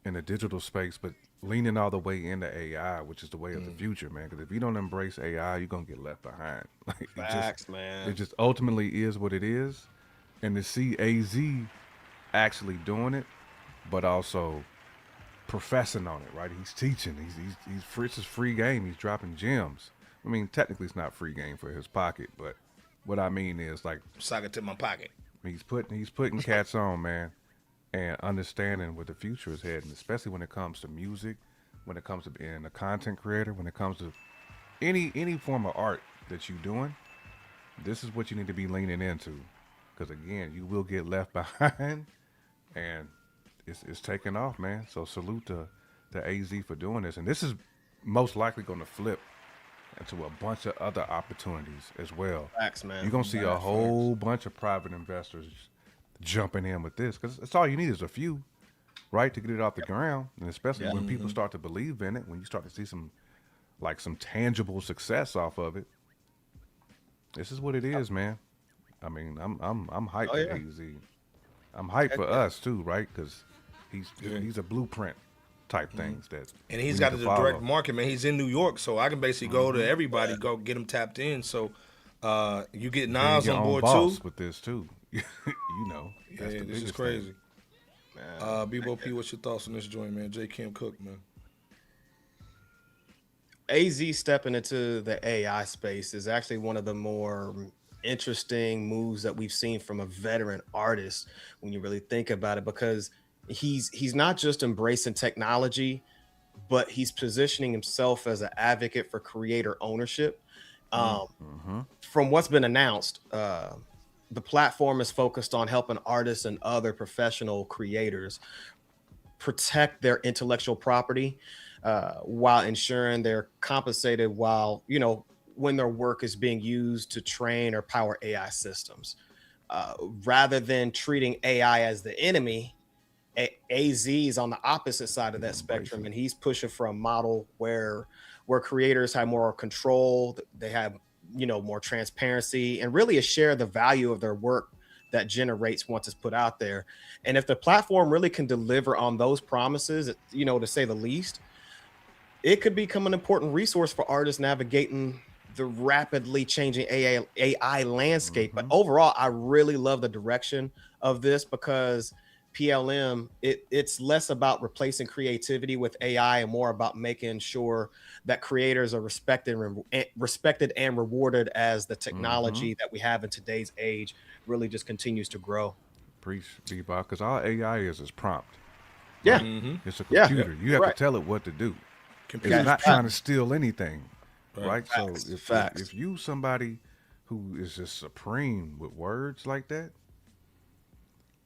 in the digital space, but leaning all the way into AI, which is the way of the future, man. Because if you don't embrace AI, you're gonna get left behind. Like, man. It just ultimately is what it is. And to see AZ actually doing it, but also professing on it, right? He's teaching. He's free. It's his free game. He's dropping gems. I mean, technically, it's not free game for his pocket, but what I mean is, like, Sock it to my pocket. He's putting cats on, man, and understanding where the future is heading, especially when it comes to music, when it comes to being a content creator, when it comes to any form of art that you're doing. This is what you need to be leaning into, because again, you will get left behind, and it's taking off, man. So salute to AZ for doing this, and this is most likely going to flip into a bunch of other opportunities as well. Facts, man. You're gonna see a whole bunch of private investors jumping in with this, because it's all you need is a few, right, to get it off the ground. And especially when people start to believe in it, when you start to see some tangible success off of it. This is what it is, man. I mean, I'm hyped for AZ. I'm hyped for us too, right? Because he's a blueprint type things that, and he's got a direct market, man. He's in New York, so I can basically go to everybody, go get him tapped in. So you get Nas on board too with this too. You know, that's the this is crazy. B.O.P., what's your thoughts on this joint, man? J. Kim Cook, man. AZ stepping into the AI space is actually one of the more interesting moves that we've seen from a veteran artist when you really think about it, because he's not just embracing technology, but he's positioning himself as an advocate for creator ownership. From what's been announced, the platform is focused on helping artists and other professional creators protect their intellectual property while ensuring they're compensated while, when their work is being used to train or power AI systems. Rather than treating AI as the enemy, AZ is on the opposite side of that spectrum, and he's pushing for a model where creators have more control, they have more transparency, and really a share the value of their work that generates once it's put out there. And if the platform really can deliver on those promises, to say the least, it could become an important resource for artists navigating the rapidly changing AI landscape. But overall, I really love the direction of this, because PLM, it's less about replacing creativity with AI and more about making sure that creators are respected and rewarded as the technology that we have in today's age really just continues to grow. Preach, Bebop, because all AI is prompt. Yeah. Right? It's a computer. You have to tell it what to do. It's not trying to steal anything, right? Facts. So if you somebody who is just supreme with words like that,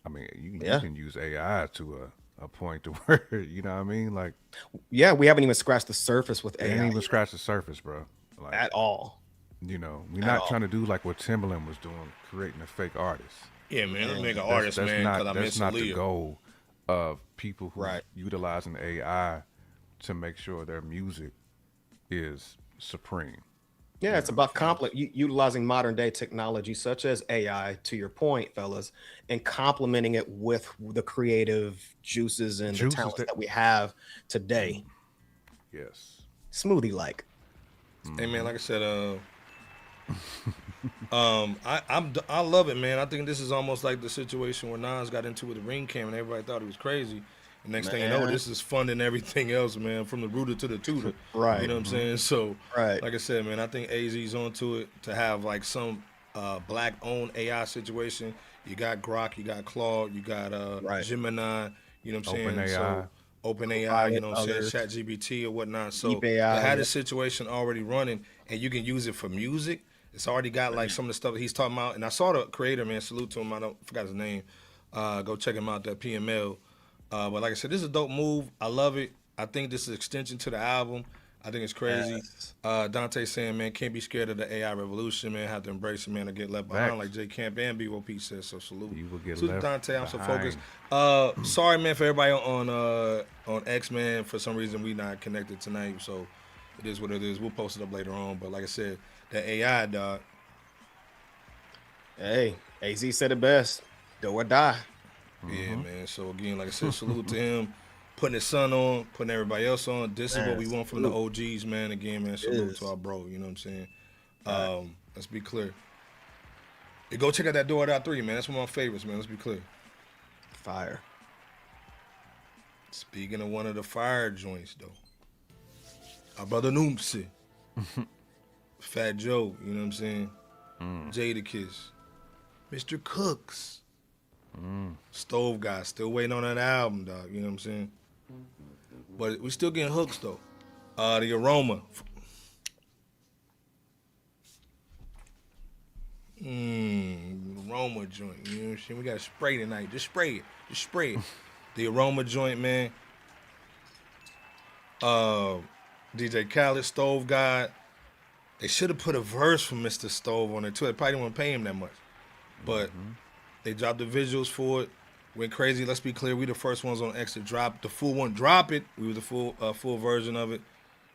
I mean, you can use AI to a point to where, you know what I mean? Like, we haven't even scratched the surface with AI. Ain't even scratched the surface, bro. Like, at all. We're not trying to do like what Timbaland was doing, creating a fake artist. Yeah, man. Let's make an artist, man, because I miss That's not the goal of people who utilizing AI to make sure their music is supreme. Yeah, it's about utilizing modern day technology such as AI, to your point, fellas, and complementing it with the creative juices and the talents that we have today. Yes. Smoothie-like. Hey, man, like I said, I love it, man. I think this is almost like the situation where Nas got into with the ring cam and everybody thought he was crazy. And next thing you know, this is funding everything else, man, from the rooter to the tutor. Right. You know what I'm saying? So, like I said, man, I think AZ's onto it to have like some black-owned AI situation. You got Grok, you got Claude, you got Gemini, you know what I'm saying? OpenAI. So, OpenAI, you know what I'm saying? ChatGPT or whatnot. So, they had a situation already running, and you can use it for music. It's already got like some of the stuff that he's talking about. And I saw the creator, man. Salute to him. I forgot his name. Go check him out, that PML. But like I said, this is a dope move. I love it. I think this is an extension to the album. I think it's crazy. Dante saying, man, can't be scared of the AI revolution, man. Have to embrace it, man, or get left behind, like J Camp and BOP said. So salute. You will get salute left Dante, I'm so behind. focused. Sorry, man, for everybody on X, man. For some reason, we not connected tonight, so it is what it is. We'll post it up later on. But like I said, that AI, dog. Hey, AZ said it best. Doe or die. Yeah, man. So again, like I said, salute to him. Putting his son on, putting everybody else on. This is what we want from the OGs, man. Again, man, salute to our bro. You know what I'm saying? Let's be clear. Hey, go check out that Doe or Die 3, man. That's one of my favorites, man. Let's be clear. Fire. Speaking of one of the fire joints, though. Our brother Noomsi. Fat Joe, you know what I'm saying? Jadakiss. Mr. Cooks. Stove Guy. Still waiting on that album, dog. You know what I'm saying? But we still getting hooks, though. The Aroma. Aroma joint. You know what I'm saying? We got to spray tonight. Just spray it. Just spray it. The Aroma joint, man. DJ Khaled, Stove God. They should have put a verse from Mr. Stove on it, too. They probably didn't want to pay him that much. But they dropped the visuals for it. Went crazy. Let's be clear. We the first ones on X to drop the full one. Drop it. We were the full version of it.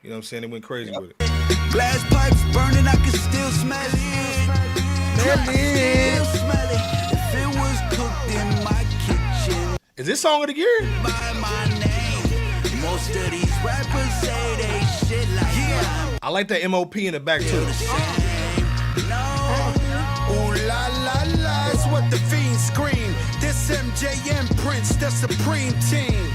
You know what I'm saying? They went crazy with it. Glass pipes burning, I can still smell it. Still smell it. If it was cooked in my kitchen. Is this song of the year? By my name. Most of these rappers say they shit like mine. I like that MOP in the back too. Ooh la la la, it's what the fiends scream. This MJM Prince, the supreme team.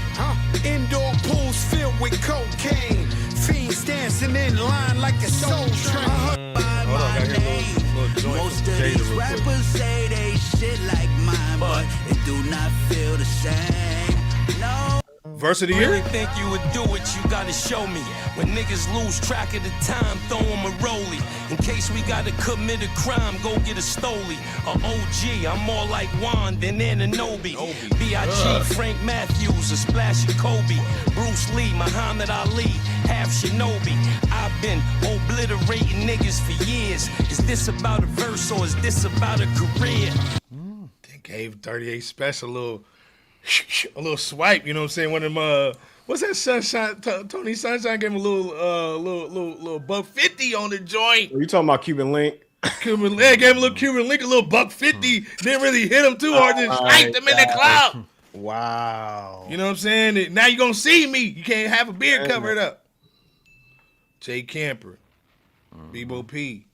Indoor pools filled with cocaine. Fiends dancing in line like a soul train. By my name. Most of these rappers say they shit like mine, but it do not feel the same. No. Verse of the year? Really think you would do it, you gotta show me. When niggas lose track of the time, throw them a rollie. In case we gotta commit a crime, go get a stoli. A OG, I'm more like Juan than Ananobi. B.I.G., Frank Matthews, a splash of Kobe. Bruce Lee, Muhammad Ali, half Shinobi. I've been obliterating niggas for years. Is this about a verse or is this about a career? They gave 38 Special a little swipe, you know what I'm saying? One of them, what's that Sunshine? Tony Sunshine gave him a little $150 on the joint. Are you talking about Cuban Link? Cuban Link gave him a little Cuban Link, a little $150. Didn't really hit him too hard, just sniped him in the club. Wow. You know what I'm saying? Now you gonna see me. You can't have a beard cover it up. J Camper, Bebo P.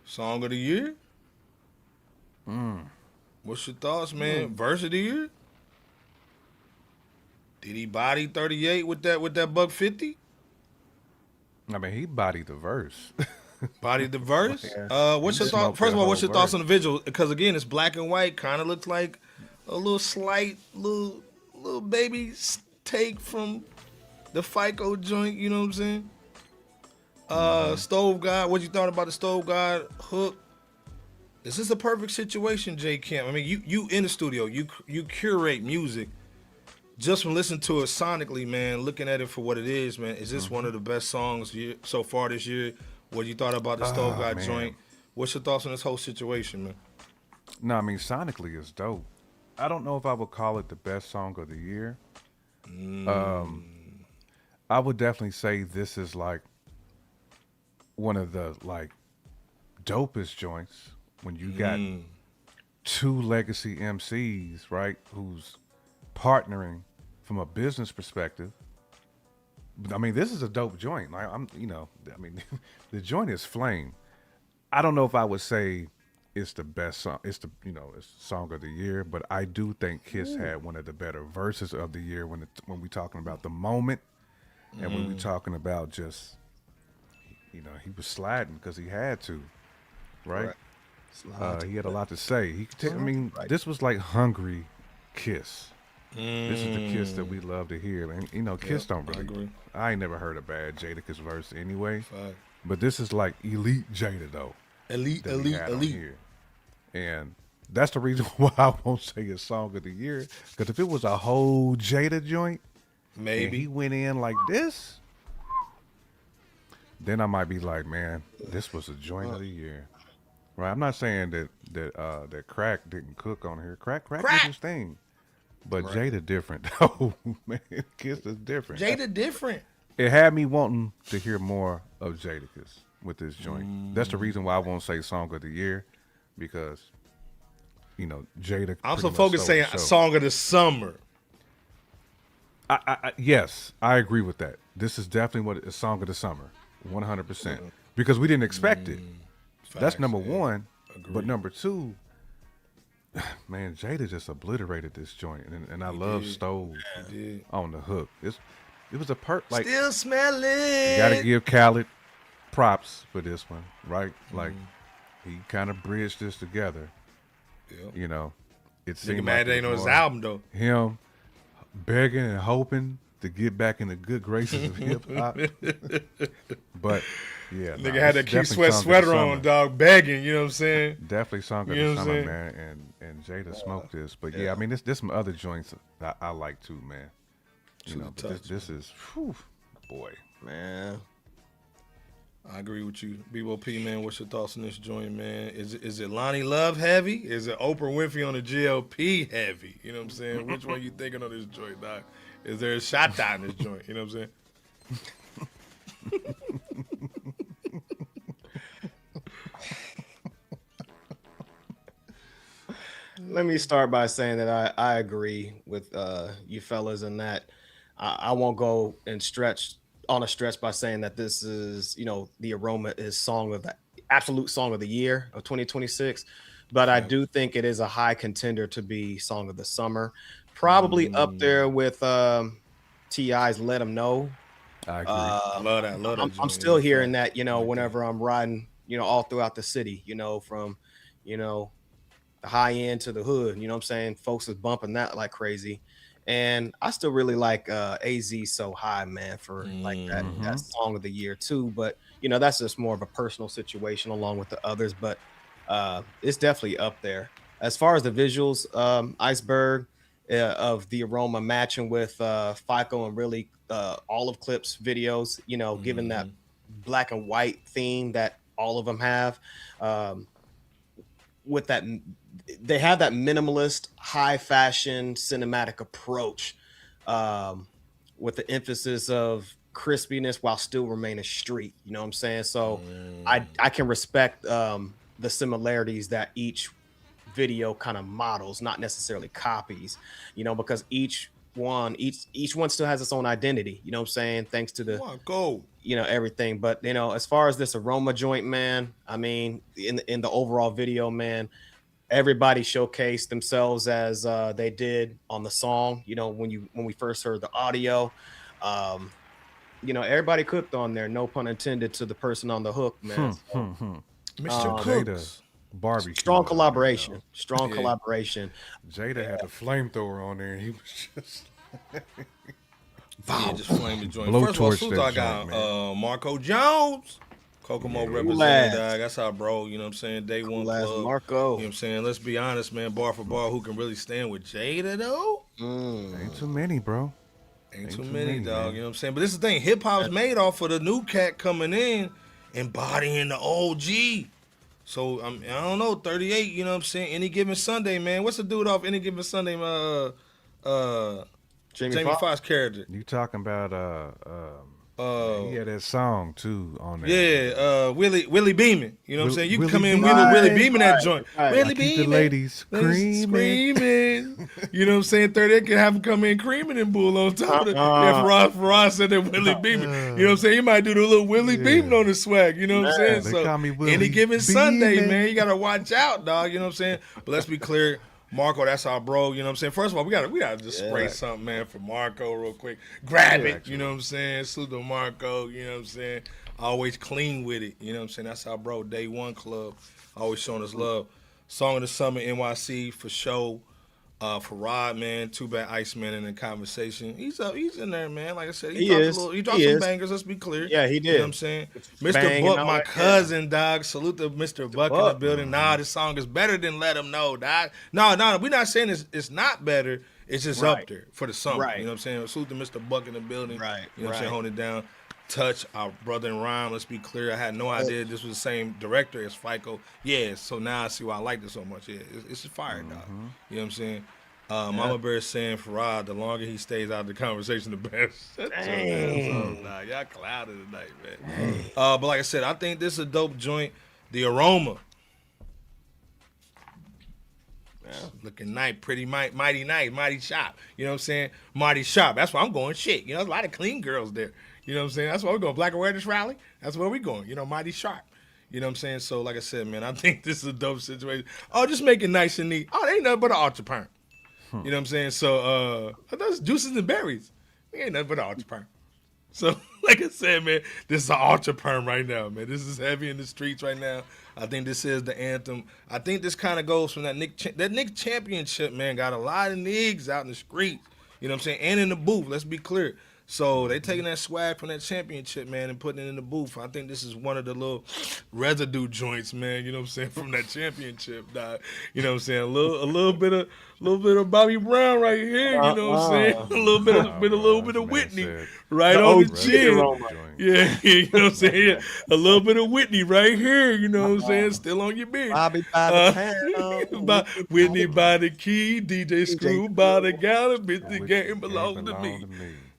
Song of the year. What's your thoughts, man? Verse of the year? Did he body 38 with that $150? I mean, he bodied the verse. Bodied the verse? What's your thought? First of all, what's your thoughts on the visual? Because again, it's black and white. Kind of looks like a little slight, little baby take from the FICO joint. You know what I'm saying? Stove God. What you thought about the Stove God hook? Is this a perfect situation, J Camp? I mean, you in the studio, you curate music just from listening to it sonically, man, looking at it for what it is, man. Is this one of the best songs so far this year? What you thought about the Stove God joint? What's your thoughts on this whole situation, man? No, I mean, sonically it's dope. I don't know if I would call it the best song of the year. I would definitely say this is like one of the dopest joints. When you got two legacy MCs, right, who's partnering from a business perspective. I mean, this is a dope joint. Like the joint is flame. I don't know if I would say it's the best song. It's it's song of the year, but I do think Kiss had one of the better verses of the year when we talking about the moment, and when we talking about just, he was sliding because he had to, right? He had a lot to say. This was like hungry Kiss. This is the Kiss that we love to hear. And Kiss don't really. I ain't never heard a bad Jadakiss verse anyway. But this is like elite Jada though. Elite. Here. And that's the reason why I won't say it's song of the year. Because if it was a whole Jada joint, maybe and he went in like this, then I might be like, man, this was a joint of the year. Right? I'm not saying that Crack didn't cook on here. Crack did his thing. But Jada different. Oh, man. Kiss is different. Jada different. It had me wanting to hear more of Jadakiss with this joint. That's the reason why I won't say song of the year, because, you know, Jada. I'm so focused saying song of the summer. Yes, I agree with that. This is definitely what a song of the summer, 100%. Because we didn't expect it. That's number one. Agreed. But number two, man, Jada just obliterated this joint, and I love Stove on the hook. It was a like still smell it. You gotta give Khaled props for this one, right? Like he kind of bridged this together. Yep. You know, it seemed like mad ain't on his album though. Him begging and hoping to get back in the good graces of hip hop, but. Yeah, nigga had that Keith Sweat sweater on, dog, begging. You know what I'm saying? Definitely song of the summer, man. And Jada smoked this, but yeah, I mean, this some other joints I like too, man. You know, but this is, whew, boy, man. I agree with you, BOP, man. What's your thoughts on this joint, man? Is it Lonnie Love heavy? Is it Oprah Winfrey on the GLP heavy? You know what I'm saying? Which one you thinking on this joint, dog? Is there a shot in this joint? You know what I'm saying? Let me start by saying that I agree with you fellas in that I won't go and stretch by saying that this is, you know, the Aroma is absolute song of the year of 2026. But I do think it is a high contender to be song of the summer. Probably up there with T.I.'s Let 'Em Know. I agree. Love that. I'm still hearing that, you know, whenever I'm riding, you know, all throughout the city, you know, from, you know, the high end to the hood, you know what I'm saying? Folks is bumping that like crazy. And I still really like AZ So High, man, for like that song of the year too. But, you know, that's just more of a personal situation along with the others. But it's definitely up there. As far as the visuals, Iceberg of the Aroma matching with FICO and really Olive Clips videos, you know, given that black and white theme that all of them have, with that, they have that minimalist, high fashion cinematic approach, with the emphasis of crispiness while still remaining street. You know what I'm saying? So I can respect the similarities that each video kind of models, not necessarily copies, you know, because each one still has its own identity, you know what I'm saying? Thanks to the you know, everything. But, you know, as far as this Aroma joint, man, I mean, in the overall video, man, everybody showcased themselves as they did on the song. You know, when we first heard the audio, you know, everybody cooked on there. No pun intended to the person on the hook, man. Mr. Cooks. Barbecue. Strong collaboration. Collaboration. Jada had the flamethrower on there, and he was just just flamed the joint. First of all, soon as I got Marco Jones, Kokomo representative. That's our bro. You know what I'm saying? Day one club. Marco. You know what I'm saying? Let's be honest, man. Bar for bar, who can really stand with Jada though? Ain't too many, bro. Ain't too many, dog. Man. You know what I'm saying? But this is the thing. Hip hop's made off of the new cat coming in, embodying the OG. So I don't know, 38. You know what I'm saying? Any Given Sunday, man. What's the dude off Any Given Sunday? Jamie Foxx character. You talking about he had that song too on there. Yeah, Willie Beeman. You know what I'm saying? You can come in Willie Beeman that joint. Willie Beeman. The ladies screaming. You know what I'm saying? 38 can have him come in creaming and bull on top of it. If Ross said that Willie Beeman. You know what I'm saying? He might do the little Willie Beeman on the swag. You know what I'm saying? They so call me Willie Any Given Beeman. Sunday, man, you gotta watch out, dog. You know what I'm saying? But let's be clear. Marco, that's our bro. You know what I'm saying? First of all, we gotta just spray something, man, for Marco real quick. Grab it. You know what I'm saying? Salute to Marco. You know what I'm saying? Always clean with it. You know what I'm saying? That's our bro. Day one club. Always showing us love. Song of the Summer, NYC for show. For Rod, man, Too Bad Iceman in the conversation. He's in there, man. Like I said, he dropped some bangers. Let's be clear. Yeah, he did. You know what I'm saying? Mr. Buck, my cousin, dog. Salute to Mr. Buck in the building. Nah, this song is better than Let 'Em Know, dog. No, we're not saying it's not better. It's just up there for the summer. Right. You know what I'm saying? Salute to Mr. Buck in the building. Right. You know what I'm saying? Holding it down. Touch, our brother in rhyme. Let's be clear. I had no idea this was the same director as FICO. Yeah, so now I see why I like this so much. Yeah, it's just fire, dog. You know what I'm saying? Mama Bear saying Farad, the longer he stays out of the conversation, the better. Nah, y'all clouded tonight, man. But like I said, I think this is a dope joint. The Aroma. Looking nice, pretty mighty nice, mighty sharp. You know what I'm saying? Mighty sharp. That's why I'm going shit. You know, there's a lot of clean girls there. You know what I'm saying? That's why we're going. Black Awareness Rally. That's where we're going. You know, mighty sharp. You know what I'm saying? So, like I said, man, I think this is a dope situation. Oh, just make it nice and neat. Oh, they ain't nothing but an ultra perm. You know what I'm saying? So, those juices and berries. They ain't nothing but an ultra perm. So, like I said, man, this is an ultra perm right now, man. This is heavy in the streets right now. I think this is the anthem. I think this kind of goes from that Nick Championship, man. Got a lot of niggas out in the streets. You know what I'm saying? And in the booth. Let's be clear. So they taking that swag from that championship, man, and putting it in the booth. I think this is one of the little residue joints, man. You know what I'm saying, from that championship, dog. You know what I'm saying? A little bit of Bobby Brown right here. You know what I'm saying? A little bit of Whitney right on the chin. Yeah, you know what I'm saying? Yeah. A little bit of Whitney right here. You know what I'm saying? Still on your bitch. Bobby by the pound. Whitney by the key, DJ Screw by the gallon. Bitch, the game belongs to me.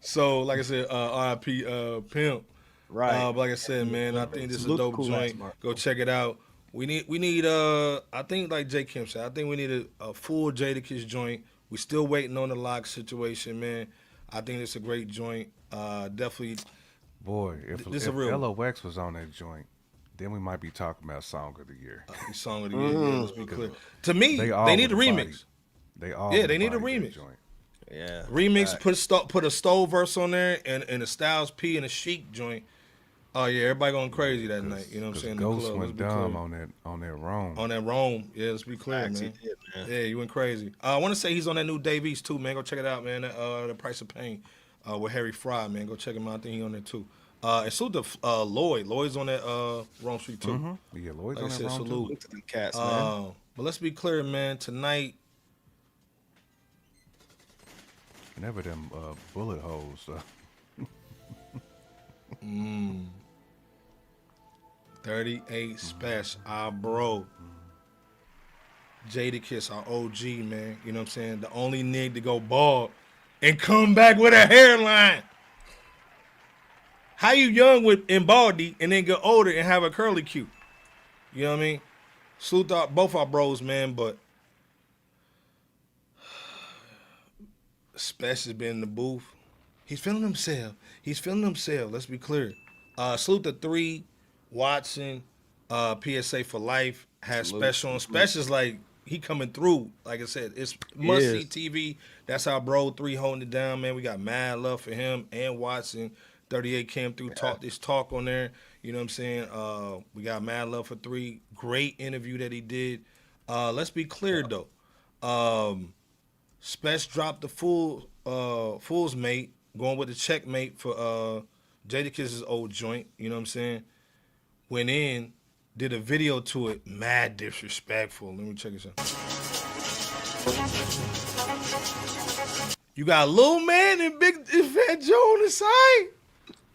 So, like I said, R.I.P. Pimp. Right. But like I said, man, I think this is a dope joint. Go check it out. We need. I think like J. Kim said, I think we need a full Jadakiss joint. We still waiting on the lock situation, man. I think it's a great joint. Definitely. Boy, if LOX was on that joint, then we might be talking about Song of the Year. Song of the Year. Yeah, let's be clear. To me, they need a remix. They need a remix. Joint. Yeah. Remix, put a Stove verse on there and a Styles P and a Chic joint. Oh yeah, everybody going crazy that night. You know what I'm saying? Ghost went dumb on that Rome. On that Rome. Yeah, let's be clear, man. Yeah, you went crazy. I want to say he's on that new Davies too, man. Go check it out, man. The Price of Pain with Harry Fry, man. Go check him out. I think he on there too. And salute to Lloyd. Lloyd's on that Rome Street too. Yeah, Lloyd's like on that Rome salute. too. To them cats, man. But let's be clear, man. Tonight. Never them bullet holes. 38 Spesh, our bro. Jadakiss, our OG, man. You know what I'm saying? The only nigga to go bald and come back with a hairline. How you young and baldy and then get older and have a curly Q? You know what I mean? Salute to both our bros, man, but Spesh has been in the booth. He's feeling himself. Let's be clear. Salute to 3, Watson, PSA for life. Has Spesh on. Spesh is like, he coming through. Like I said, it's must-see TV. That's our bro 3 holding it down, man. We got mad love for him and Watson. 38 came through, talk this talk on there. You know what I'm saying? We got mad love for 3. Great interview that he did. Let's be clear, though. Spesh dropped the Fool's Mate, going with the checkmate for Jadakiss's old joint. You know what I'm saying? Went in, did a video to it, mad disrespectful. Let me check this out. You got Lil Man and Big Fat Joe on the side?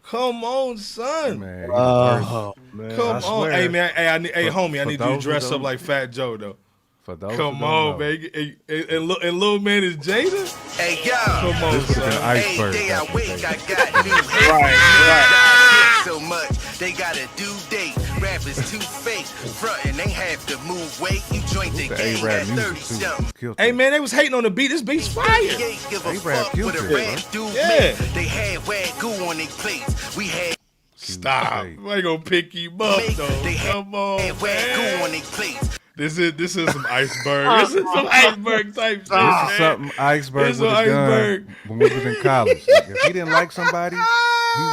Come on, son. Man, man. Come on. Hey, man. Hey, homie, I need you to dress up like Fat Joe, though. For those come on, man. And Lil Man is Jada? Hey, yo. Come on, son. Iceberg. Hey, day I wake, I got new right. So much, they got a due date. Rappers too fake. Frontin', they have to move weight. You joint the game at 30-something. Hey, man, they was hating on the beat. This beat's fire. Give a fuck what a rap dude make. They had wagyu on their plates. We had... Stop. I ain't gonna pick you up, though. Come on, man. Wagyu on their plates. This is some iceberg. This is some iceberg type shit, man. This is something Iceberg would have done when we was in college. Like, if he didn't like somebody, he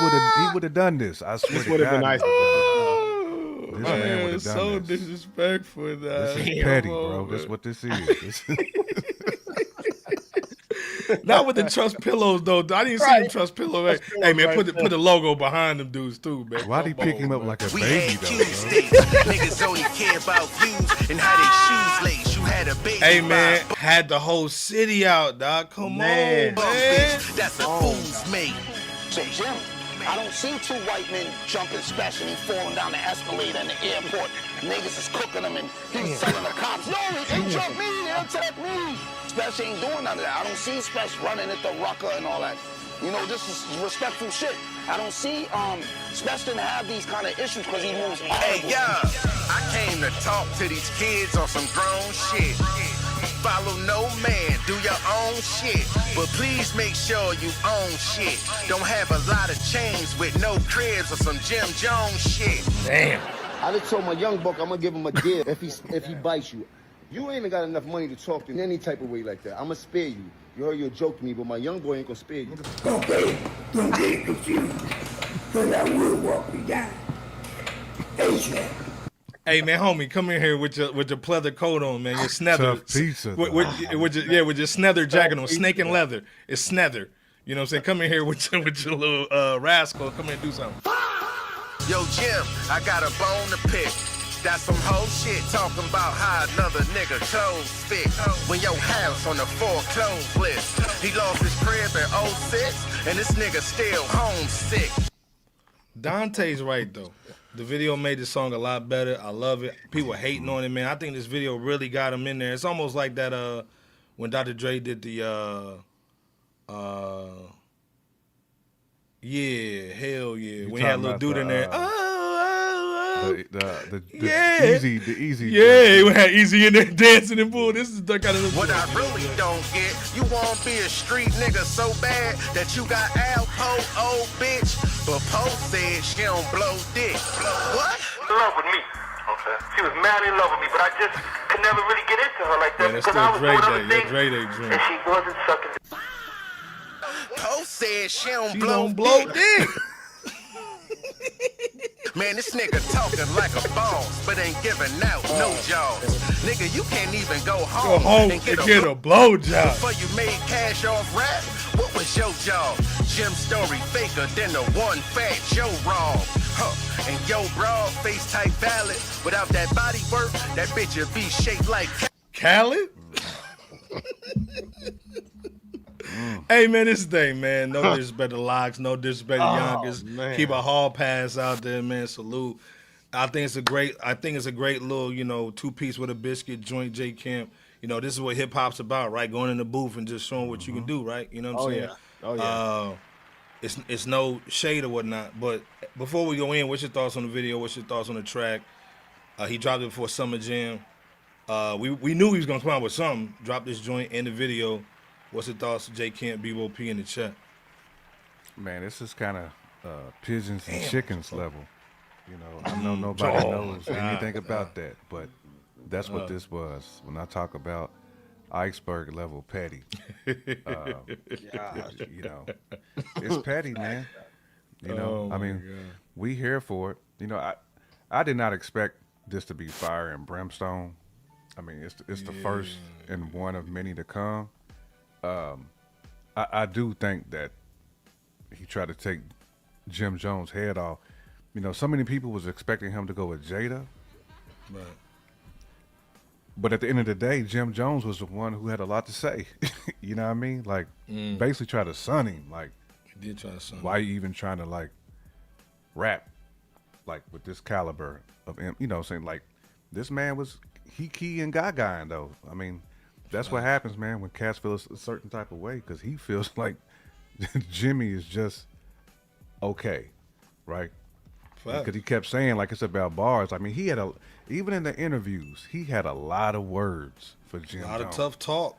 would have done this. I swear this would have been nice. This man would have done so this. Disrespectful. This is petty, bro. That's what this is. Not with the trust pillows, though. I didn't see the trust pillow. Hey, man, put the logo behind them dudes, too, man. Why'd he pick him up like a baby, though? Niggas only care about views and how they shoes lace. You had a baby. Hey, man, had the whole city out, dog. Come on, man. That's a fool's mate. I don't see two white men jumping Spesh and he falling down the escalator in the airport. Niggas is cooking him and he's telling the cops, no, he jumped me, he attacked me. Spesh ain't doing none of that. I don't see Spesh running at the rucker and all that. You know, this is respectful shit. I don't see Spesh didn't have these kind of issues because he moves audible. Hey, I came to talk to these kids on some grown shit. Follow no man, do your own shit. But please make sure you own shit. Don't have a lot of chains with no cribs or some Jim Jones shit. Damn. I just told my young buck I'm gonna give him a deal if he bites you. You ain't even got enough money to talk to in any type of way like that. I'ma spare you. You heard your joke to me, but my young boy ain't gonna spare you. Okay, don't get confused, because I will walk you down. ASAP. Hey man, homie, come in here with your pleather coat on, man. Your snether, Tough pizza. with your snether jacket on, snake and leather. It's snether. You know what I'm saying? Come in here with your little rascal. Come here and do something. Yo, Jim, I got a bone to pick. That's some whole shit talking about how another nigga clothes fit. When your house on the foreclosed list. He lost his crib in 06, and this nigga still homesick. Dante's right though. The video made the song a lot better. I love it. People hating on it, man. I think this video really got him in there. It's almost like that when Dr. Dre did the yeah, hell yeah. When he had a little dude in there. The yeah. easy. Yeah, we had Easy in there dancing and bull. This is the kind of what I really don't get. You wanna be a street nigga so bad that you got Alpo, old bitch. But Poe said she don't blow dick. What? In love with me. Okay. She was madly in love with me, but I just could never really get into her like that. Yeah, that's because I was Dre doing Day. other things, Dre Day dream. and she wasn't sucking. Poe said she don't She blow don't blow dick. Man, this nigga talking like a boss, but ain't giving out no jaws. Nigga, you can't even go home, and get a blowjob. Before you made cash off rap, what was your job? Jim Story faker than the one fat Joe Raw. Huh. And yo broad face type valid. Without that body work, that bitch would be shaped like Khaled? Hey man, this thing, man. No disrespect to Locks, no disrespect to Yonkers. Keep a hall pass out there, man. Salute. I think it's a great little, you know, 2-piece with a biscuit joint, J Camp. You know, this is what hip hop's about, right? Going in the booth and just showing what you can do, right? You know what I'm saying? Oh yeah. It's no shade or whatnot. But before we go in, what's your thoughts on the video? What's your thoughts on the track? He dropped it before Summer Jam. We knew he was gonna come out with something. Dropped this joint in the video. What's your thoughts, J Camp, BOP in the chat? Man, this is kind of pigeons and chickens level. You know, I know nobody knows anything about that, but that's what this was. When I talk about iceberg level petty, you know, it's petty, man. You know, I mean, we here for it. You know, I did not expect this to be fire and brimstone. I mean, it's the first and one of many to come. I do think that he tried to take Jim Jones' head off. You know, so many people was expecting him to go with Jada. Right. But at the end of the day, Jim Jones was the one who had a lot to say. You know what I mean? Like, basically try to sun him. Like, he did try to sun him. Why you even trying to, like, rap, like, with this caliber of him? You know, saying, like, this man was key and gaga, though. I mean, that's what happens, man, when cats feel a certain type of way, because he feels like Jimmy is just okay, right? Because he kept saying, like, it's about bars. I mean, he had even in the interviews, he had a lot of words for Jim Jones. A lot of tough talk.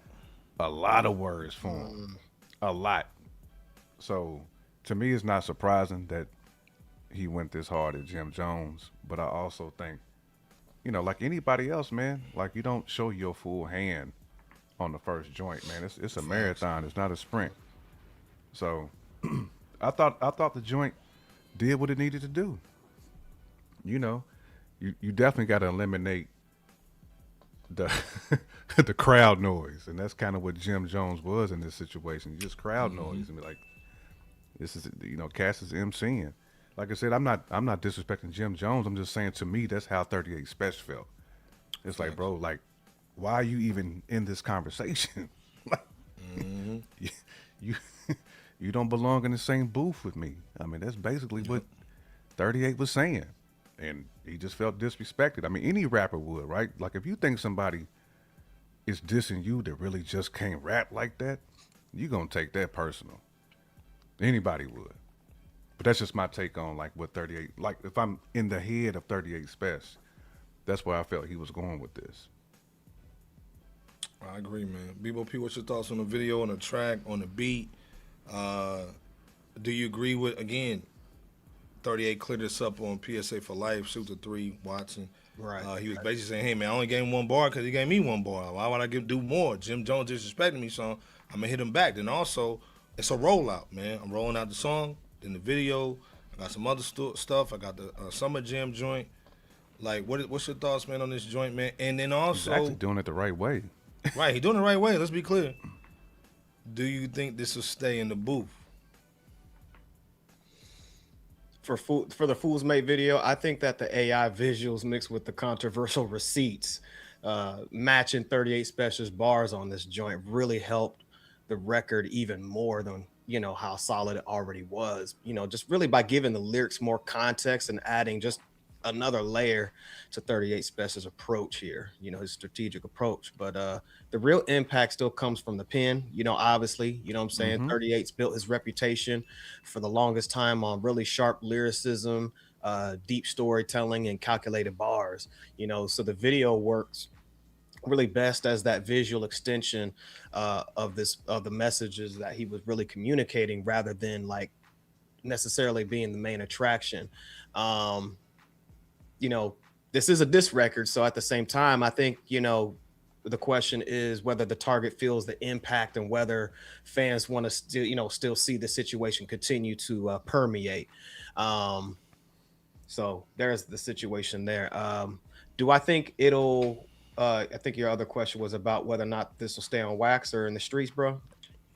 A lot of words for him. A lot. So, to me, it's not surprising that he went this hard at Jim Jones. But I also think, you know, like anybody else, man, like, you don't show your full hand on the first joint, man. It's a marathon. It's not a sprint. So, I thought the joint did what it needed to do. You know, you definitely got to eliminate the the crowd noise, and that's kind of what Jim Jones was in this situation. Just crowd noise, and be like, this is, you know, Cass is MCing. Like I said, I'm not disrespecting Jim Jones. I'm just saying, to me, that's how 38 Spesh felt. It's like, bro, like, why are you even in this conversation? Like, you don't belong in the same booth with me. I mean, that's basically what 38 was saying. And he just felt disrespected. I mean, any rapper would, right? Like, if you think somebody is dissing you that really just can't rap like that, you're going to take that personal. Anybody would. But that's just my take on, like, what 38, like, if I'm in the head of 38 Spesh, that's where I felt he was going with this. I agree, man. Bebo P, what's your thoughts on the video, on the track, on the beat? Do you agree with, again, 38 cleared this up on PSA for Life, Shoot the 3, Watson. Right. He was basically saying, hey, man, I only gave him 1 bar because he gave me 1 bar. Why would I do more? Jim Jones disrespected me, so I'm going to hit him back. Then also, it's a rollout, man. I'm rolling out the song, then the video. I got some other stuff. I got the Summer Jam joint. Like, what's your thoughts, man, on this joint, man? And then also... He's actually doing it the right way. Right, he's doing it the right way. Let's be clear. Do you think this will stay in the booth? For the Fool's Mate video, I think that the AI visuals mixed with the controversial receipts matching 38 Spesh's bars on this joint really helped the record even more than, you know, how solid it already was. You know, just really by giving the lyrics more context and adding just another layer to 38 Spesh's approach here, you know, his strategic approach. But the real impact still comes from the pen, you know, obviously, you know what I'm saying? 38's built his reputation for the longest time on really sharp lyricism, deep storytelling, and calculated bars, you know, so the video works really best as that visual extension of the messages that he was really communicating rather than like necessarily being the main attraction. You know, this is a diss record. So at the same time, I think, you know, the question is whether the target feels the impact and whether fans want to still, you know, still see the situation continue to permeate. So there's the situation there. Do I think it'll, I think your other question was about whether or not this will stay on wax or in the streets, bro.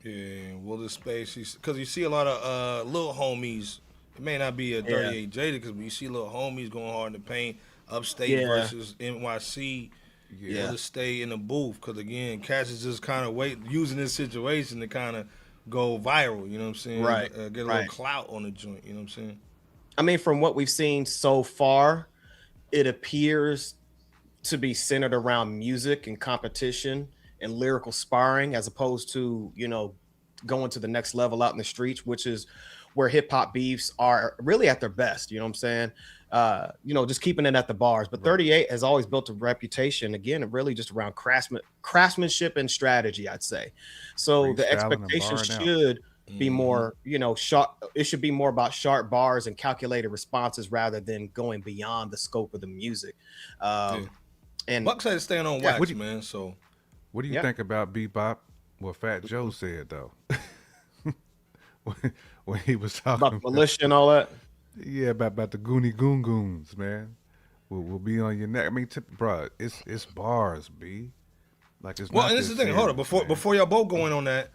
Yeah, will the Space, because you see a lot of little homies. It may not be a 38 Jadakiss, but you see little homies going hard in the paint, upstate versus NYC. Yeah, to stay in the booth, because again, Cash is just kind of using this situation to kind of go viral. You know what I'm saying? Right. Get a little clout on the joint. You know what I'm saying? I mean, from what we've seen so far, it appears to be centered around music and competition and lyrical sparring, as opposed to, you know, going to the next level out in the streets, which is where hip hop beefs are really at their best. You know what I'm saying? You know, just keeping it at the bars. But 38 has always built a reputation, again, really just around craftsmanship and strategy, I'd say. So the expectation should be more, you know, sharp. It should be more about sharp bars and calculated responses rather than going beyond the scope of the music. And Buck said staying on wax, man. So what do you think about Bebop? What Fat Joe said though, when he was talking about militia and all that. Yeah, about the Goonie Goon Goons, man. We'll be on your neck. I mean, bro, it's bars, B. Like it's well, not and this is the thing. Hold on, before y'all both going on that,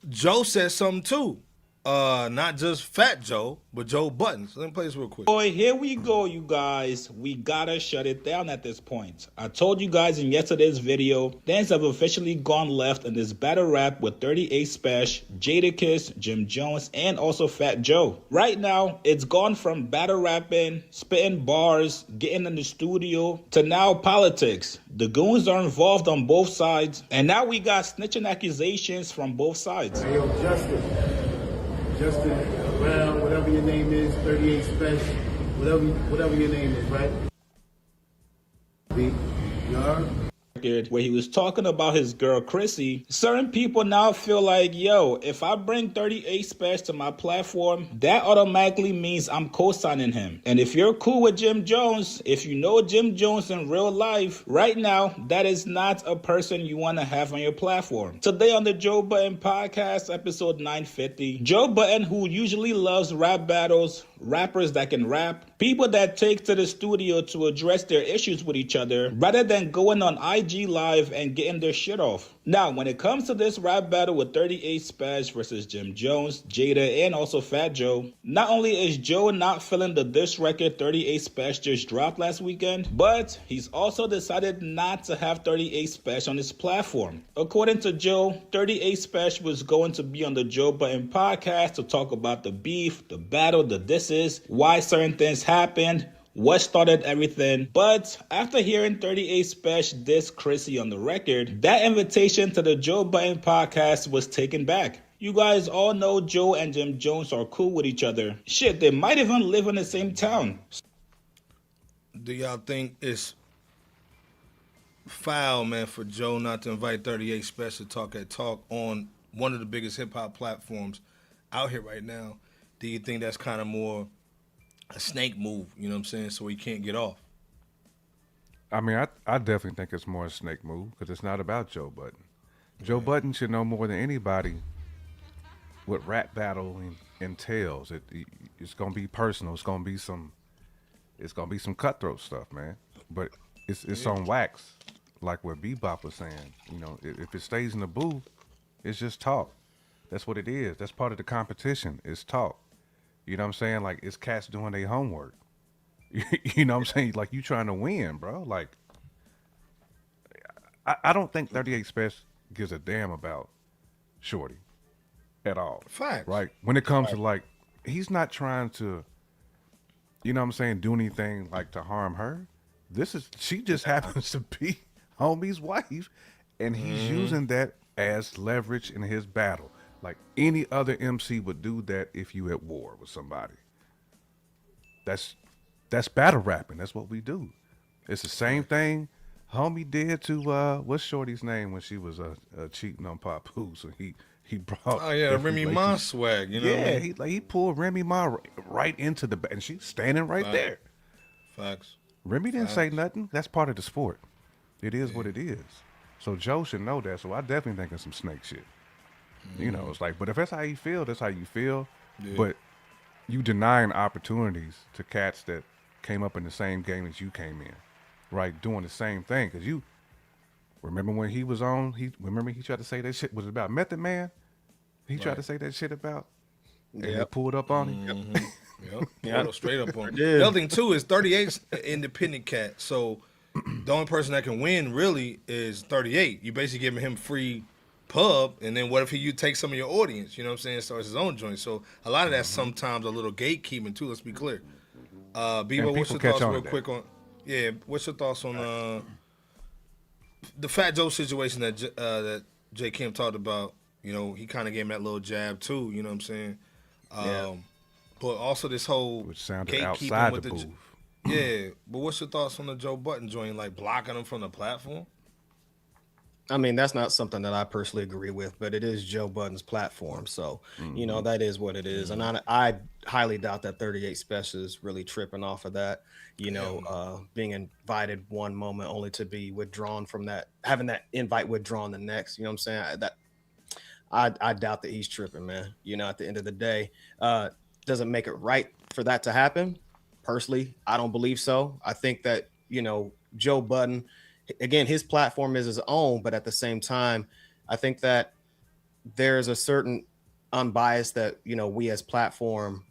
Joe said something too. Not just Fat Joe, but Joe Buttons. Let me play this real quick. Boy, here we go, you guys. We gotta shut it down at this point. I told you guys in yesterday's video, things have officially gone left in this battle rap with 38 Spesh, Jadakiss, Jim Jones, and also Fat Joe. Right now, it's gone from battle rapping, spitting bars, getting in the studio, to now politics. The goons are involved on both sides, and now we got snitching accusations from both sides. Hey, yo, Justin, Brown, whatever your name is, 38 Spesh, whatever your name is, right? You heard? Where he was talking about his girl Chrissy, certain people now feel like, yo, if I bring 38 Spesh to my platform, that automatically means I'm co-signing him. And if you're cool with Jim Jones, if you know Jim Jones in real life, right now, that is not a person you want to have on your platform. Today on the Joe Budden podcast, episode 950, Joe Budden, who usually loves rap battles, rappers that can rap, people that take to the studio to address their issues with each other rather than going on IG Live and getting their shit off. Now, when it comes to this rap battle with 38 Spesh versus Jim Jones, Jada, and also Fat Joe, not only is Joe not feeling the diss record 38 Spesh just dropped last weekend, but he's also decided not to have 38 Spesh on his platform. According to Joe, 38 Spesh was going to be on the Joe Budden podcast to talk about the beef, the battle, the disses, why certain things happened, what started everything. But after hearing 38 Spesh diss Chrissy on the record, that invitation to the Joe Budden podcast was taken back. You guys all know Joe and Jim Jones are cool with each other. Shit, they might even live in the same town. Do y'all think it's foul, man, for Joe not to invite 38 Spesh to talk at Talk on one of the biggest hip-hop platforms out here right now? Do you think that's kind of more a snake move, you know what I'm saying, so he can't get off? I mean, I definitely think it's more a snake move because it's not about Joe Budden. Joe Budden should know more than anybody what rap battle entails. It's gonna be personal. It's gonna be some cutthroat stuff, man. But it's on wax, like what Bebop was saying. You know, if it stays in the booth, it's just talk. That's what it is. That's part of the competition. It's talk. You know what I'm saying? Like, it's cats doing their homework. You know what I'm saying? Like, you trying to win, bro. Like, I don't think 38 Spesh gives a damn about Shorty at all. Facts. Right? When it comes to, like, he's not trying to, you know what I'm saying, do anything, like, to harm her. She just happens to be homie's wife, and he's using that as leverage in his battle. Like any other MC would do that if you at war with somebody. That's battle rapping. That's what we do. It's the same thing homie did to what's Shorty's name when she was cheating on Papoose. So he brought Remy Ma swag. You know, yeah, he pulled Remy Ma right into the and she's standing right there. Facts. Remy didn't say nothing. That's part of the sport. It is what it is. So Joe should know that. So I definitely think it's some snake shit. You know, it's like, but if that's how you feel, that's how you feel. Yeah. But you denying opportunities to cats that came up in the same game as you came in, right? Doing the same thing. Because you remember when he was on, he tried to say that shit was about Method Man? He tried to say that shit about, and they pulled up on him. Yep. Straight up on him. The other thing, too, is 38's an independent cat. So the only person that can win, really, is 38. You basically giving him free pub, and then what if you take some of your audience, you know what I'm saying, starts his own joint. So a lot of that's sometimes a little gatekeeping too, let's be clear. Bebo, what's your thoughts real quick on what's your thoughts on the Fat Joe situation that J. Kim talked about? You know, he kind of gave him that little jab too, you know what I'm saying? But also this whole which sounded gatekeeping outside with the booth. But what's your thoughts on the Joe Budden joint, like blocking him from the platform? I mean, that's not something that I personally agree with, but it is Joe Budden's platform. So, you know, that is what it is. And I highly doubt that 38 Spesh is really tripping off of that, you know, being invited one moment only to be withdrawn from that, having that invite withdrawn the next, you know what I'm saying? I doubt that he's tripping, man. You know, at the end of the day, doesn't make it right for that to happen. Personally, I don't believe so. I think that, you know, Joe Budden, again, his platform is his own, but at the same time, I think that there's a certain unbiased that, you know, we as platform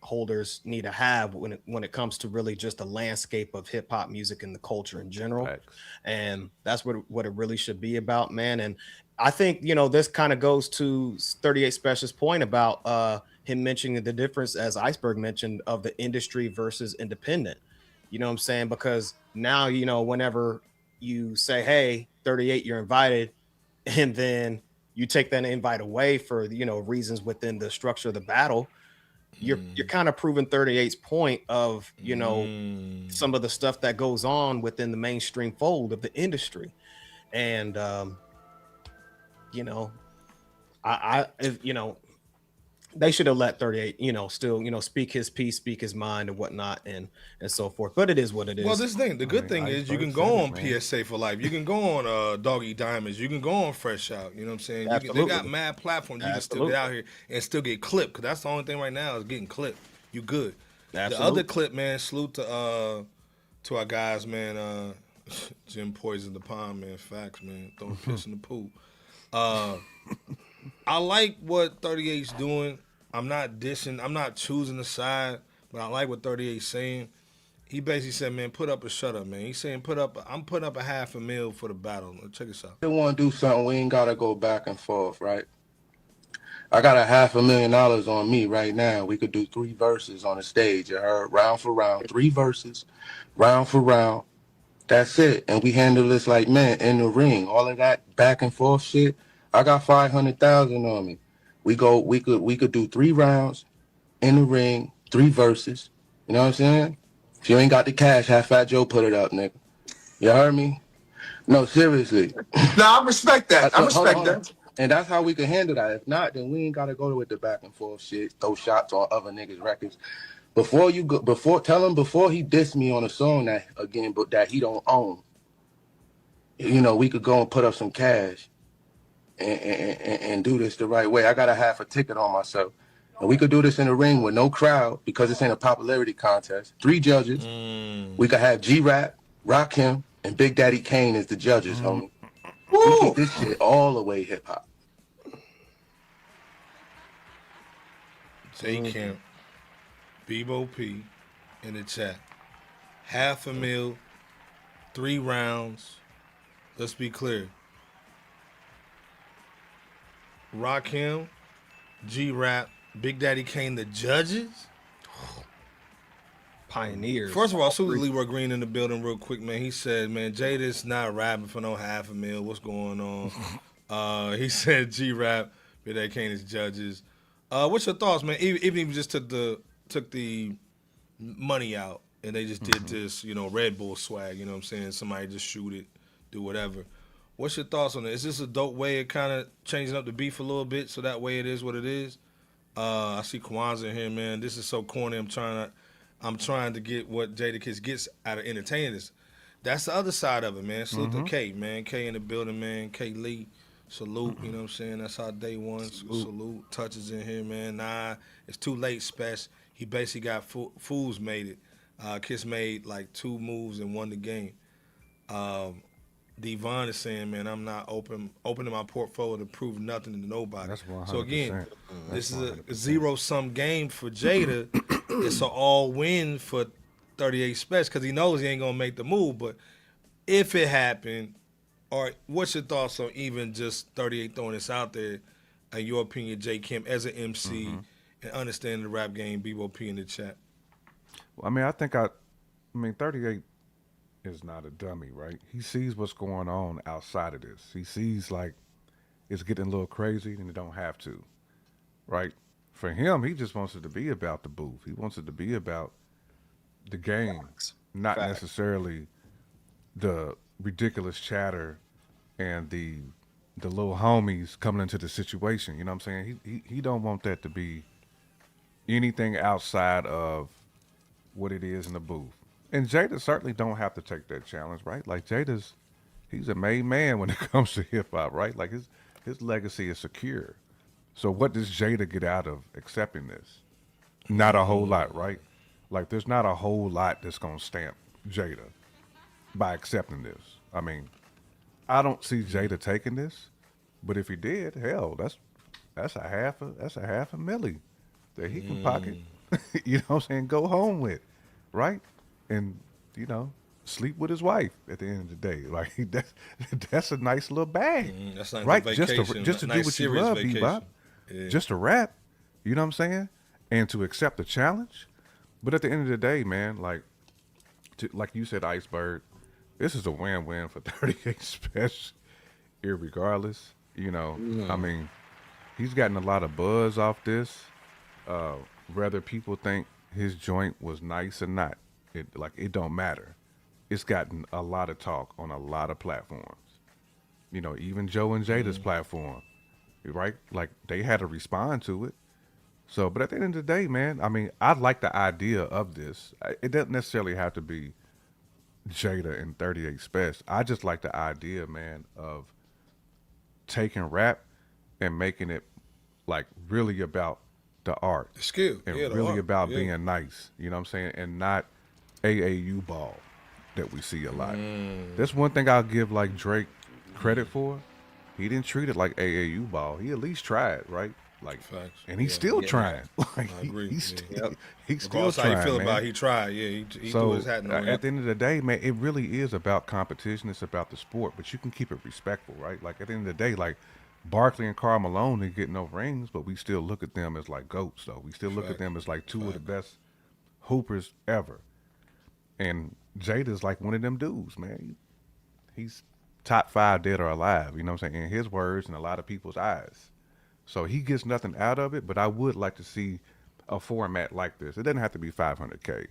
holders need to have when it comes to really just the landscape of hip hop music and the culture in general. Right. And that's what it really should be about, man. And I think, you know, this kind of goes to 38 Spesh's point about him mentioning the difference, as Iceberg mentioned, of the industry versus independent. You know what I'm saying? Because now, you know, whenever you say, hey, 38, you're invited, and then you take that invite away for, you know, reasons within the structure of the battle, you're kind of proving 38's point of, you know, some of the stuff that goes on within the mainstream fold of the industry. And, you know, you know, they should have let 38, you know, still, you know, speak his piece, speak his mind and whatnot and so forth. But it is what it is. Well, this thing, the good thing is you can go on PSA for Life. You can go on Doggy Diamonds. You can go on Fresh Out. You know what I'm saying? They got mad platforms. You can still get out here and still get clipped, because that's the only thing right now is getting clipped. you good. Absolutely. The other clip, man, salute to our guys, man. Jim poisoned the pond, man. Facts, man. Throwing piss in the pool. I like what 38's doing. I'm not dissing. I'm not choosing a side, but I like what 38's saying. He basically said, man, put up or shut up, man. He's saying I'm putting up a $500,000 for the battle. Check this out. They want to do something, we ain't got to go back and forth, right? I got $500,000 on me right now. We could do 3 verses on the stage. You heard? Round for round, 3 verses, round for round. That's it. And we handle this like men in the ring. All of that back and forth shit. I got 500,000 on me. We could do 3 rounds in the ring, 3 verses. You know what I'm saying? If you ain't got the cash, have Fat Joe put it up, nigga. You heard me? No, seriously. Nah, I respect that. I respect that. And that's how we can handle that. If not, then we ain't gotta go with the back and forth shit, throw shots on other niggas' records. Before he diss me on a song that he don't own, you know, we could go and put up some cash and do this the right way. I gotta have a ticket on myself. And we could do this in the ring with no crowd because this ain't a popularity contest. 3 judges. We could have G-Rap, Rakim, and Big Daddy Kane as the judges, homie. We keep this shit all the way hip hop. Camp, Bebo P in the chat. $500,000, 3 rounds. Let's be clear. Rakim, G-Rap, Big Daddy Kane, the judges? Pioneers. First of all, salute Leroy Green in the building real quick, man. He said, man, Jada's not rapping for no $500,000. What's going on? He said G-Rap, Big Daddy Kane is judges. What's your thoughts, man? Even if you just took the money out and they just did this, you know, Red Bull swag, you know what I'm saying? Somebody just shoot it, do whatever. What's your thoughts on it? Is this a dope way of kind of changing up the beef a little bit so that way it is what it is? I see Kwanzaa in here, man. This is so corny. I'm trying to get what Jadakiss gets out of entertaining this. That's the other side of it, man. Salute to K, man. K in the building, man. K Lee. Salute, you know what I'm saying? That's our day one. Salute. Touches in here, man. Nah, it's too late, Spesh. He basically got fools made it. Kiss made like 2 moves and won the game. Devon is saying, man, I'm not opening my portfolio to prove nothing to nobody. That's 100%. So again, this is a 0-sum game for Jada. It's an all-win for 38 Spesh because he knows he ain't gonna make the move. But if it happened, or what's your thoughts on even just 38 throwing this out there? In your opinion, J. Kim as an MC and understanding the rap game, Bebo P in the chat. Well, I mean, 38 is not a dummy, right? He sees what's going on outside of this. He sees like it's getting a little crazy and it don't have to, right? For him, he just wants it to be about the booth. He wants it to be about the game, not necessarily the ridiculous chatter and the little homies coming into the situation. You know what I'm saying? He don't want that to be anything outside of what it is in the booth. And Jada certainly don't have to take that challenge, right? Like he's a made man when it comes to hip hop, right? Like his legacy is secure. So what does Jada get out of accepting this? Not a whole lot, right? Like there's not a whole lot that's gonna stamp Jada by accepting this. I mean, I don't see Jada taking this, but if he did, hell, that's a half a milli that he can pocket. You know what I'm saying? Go home with, right? And you know, sleep with his wife at the end of the day. Like that's a nice little bag, That's not right? Vacation, Just to nice do what you love, Bebop. Yeah. Just to rap, you know what I'm saying, and to accept the challenge. But at the end of the day, man, like you said, Iceberg, this is a win-win for 38 Spesh, irregardless. You know, I mean, he's gotten a lot of buzz off this. Whether people think his joint was nice or not, it don't matter. It's gotten a lot of talk on a lot of platforms. You know, even Joe and Jada's platform, right? Like they had to respond to it. So, but at the end of the day, man, I mean, I like the idea of this. It doesn't necessarily have to be Jada and 38 Spesh. I just like the idea, man, of taking rap and making it like really about the art, the skill, and the really art. about being nice. You know what I'm saying? And not AAU ball that we see a lot. That's one thing I'll give like Drake credit for. He didn't treat it like AAU ball. He at least tried, right? Like, Facts. and he's still trying. Like, I agree. He's still Regardless trying. how you feel man. about it, he tried. Yeah, he So threw his hat in the ring. at the end of the day, man, it really is about competition. It's about the sport, but you can keep it respectful, right? Like at the end of the day, like Barkley and Karl Malone didn't get no rings, but we still look at them as like GOATs, though. We still look at them as like two of the best hoopers ever. And Jada's like one of them dudes, man. He's top 5 dead or alive, you know what I'm saying, in his words and a lot of people's eyes. So he gets nothing out of it, but I would like to see a format like this. It doesn't have to be 500K,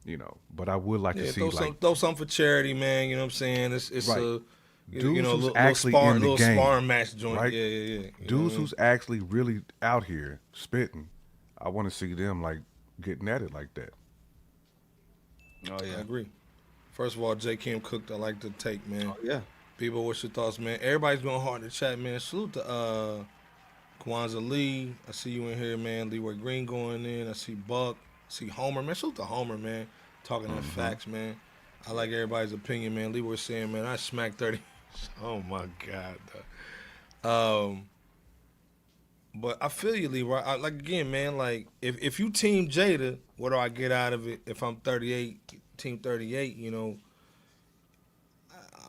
you know, but I would like to see throw some for charity, man. You know what I'm saying? It's right. a Dudes you know, who's actually in the game, sparring match joint. right? Yeah. You Dudes know who's actually really out here spitting. I want to see them like getting at it like that. Oh yeah, I agree. First of all, J. Kim cooked. I like the take, man. Oh, yeah. People, what's your thoughts, man? Everybody's going hard in the chat, man. Salute to Kwanzaa Lee. I see you in here, man. Leroy Green going in. I see Buck. I see Homer, man. Salute to Homer, man. Talking that facts, man. I like everybody's opinion, man. Leroy saying, man, I smacked 30. Oh my God, dog. But I feel you, Leroy. Like again, man. Like if you team Jada, what do I get out of it? If I'm 38, team 38, you know,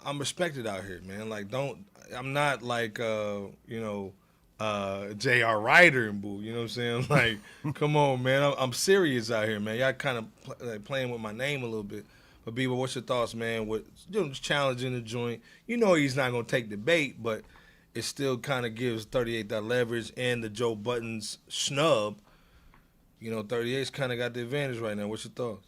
I'm respected out here, man. Like I'm not like you know, J.R. Ryder and boo. You know what I'm saying? Like, come on, man. I'm serious out here, man. Y'all kind of playing with my name a little bit. But Bieber, what's your thoughts, man? With just challenging the joint, you know he's not gonna take the bait, but it still kind of gives 38 that leverage and the Joe Budden's snub. You know, 38's kind of got the advantage right now. What's your thoughts?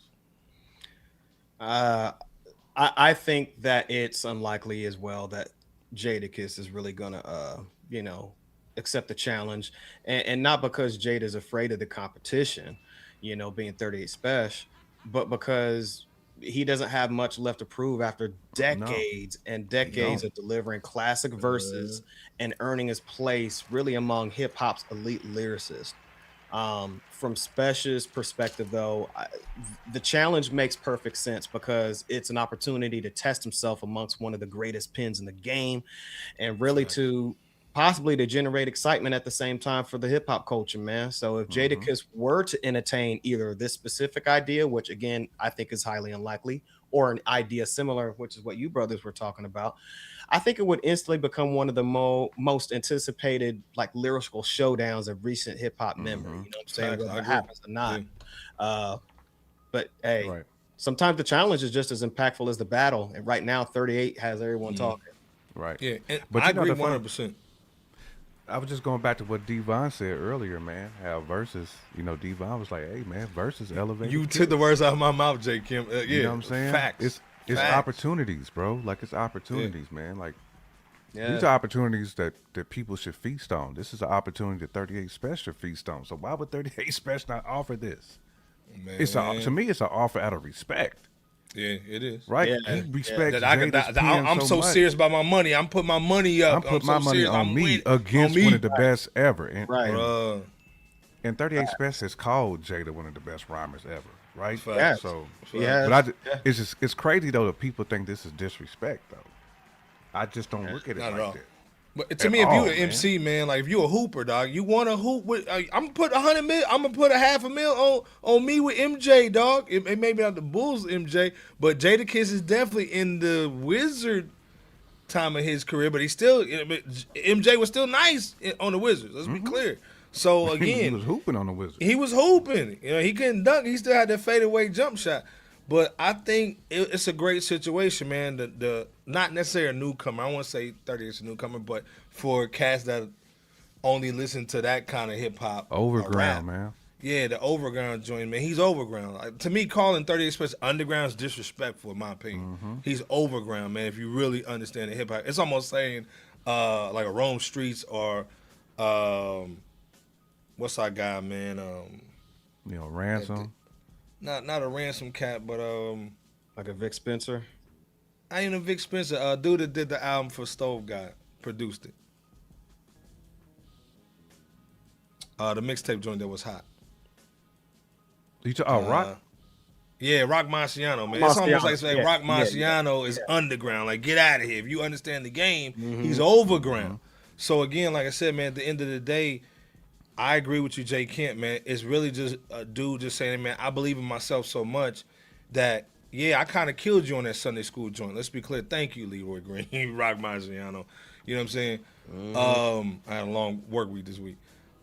I think that it's unlikely as well that Jadakiss is really gonna, you know, accept the challenge, and not because Jada's afraid of the competition, you know, being 38 Spesh, but because he doesn't have much left to prove after decades and decades of delivering classic verses and earning his place really among hip hop's elite lyricists. From Spesh's perspective, though, the challenge makes perfect sense because it's an opportunity to test himself amongst one of the greatest pens in the game, and really to possibly to generate excitement at the same time for the hip hop culture, man. So if Jadakiss were to entertain either this specific idea, which again I think is highly unlikely, or an idea similar, which is what you brothers were talking about, I think it would instantly become one of the most anticipated like lyrical showdowns of recent hip hop memory. You know what I'm saying? Whether it happens or not. But hey, sometimes the challenge is just as impactful as the battle. And right now, 38 has everyone talking. Right. Yeah, and But I you know, agree the fun- 100%. I was just going back to what Devon said earlier, man. How verses, you know, Devon was like, "Hey, man, verses elevate." You took the words out of my mouth, J. Kim. Yeah, you know what I'm saying? Facts. It's Facts. opportunities, bro. Like it's opportunities, man. Like Yeah. these are opportunities that people should feast on. This is an opportunity that 38 Spesh should feast on. So why would 38 Spesh not offer this? Man. To me, it's an offer out of respect. Yeah, it is. Right? Yeah. He respects That I'm so much. serious about my money. I'm putting my money up. I'm putting my so money serious. on I'm me with- against on me. one of the best ever. And, Bruh. and 38 Spesh has called Jada one of the best rhymers ever, right? Yes. So, Yes. but it's crazy though that people think this is disrespect though. I just don't look at it Not at like all. that. But to At me, if all, you an man. MC, man, like if you a hooper, dog, you want to hoop with. I'm gonna put 100 mil. I'm gonna put a $500,000 on me with MJ, dog. It may be not the Bulls MJ, but Jadakiss is definitely in the Wizard time of his career. But MJ was still nice on the Wizards. Let's be clear. So again, he was hooping on the Wizards. He was hooping. You know, he couldn't dunk. He still had that fadeaway jump shot. But I think it's a great situation, man. The not necessarily a newcomer. I don't want to say 30 is a newcomer, but for cats that only listen to that kind of hip hop, Overground, man. Yeah, the overground joint, man. He's overground. Like, to me, calling 38 Spesh underground is disrespectful, in my opinion. He's overground, man. If you really understand the hip hop, it's almost saying like a Rome Streets or what's our guy, man? You know, Ransom. Not a Ransom cat, but like a Vic Spencer. I ain't a Vic Spencer. Dude that did the album for Stove God produced it. The mixtape joint that was hot. Rock? Yeah, Rock Marciano, man. It's almost like saying Rock Marciano is underground. Like, get out of here. If you understand the game, he's overground. So, again, like I said, man, at the end of the day, I agree with you, Jay Kent, man. It's really just a dude just saying, man, I believe in myself so much that, yeah, I kind of killed you on that Sunday school joint. Let's be clear. Thank you, Leroy Green, Rock Marciano. You know what I'm saying? I had a long work week this week.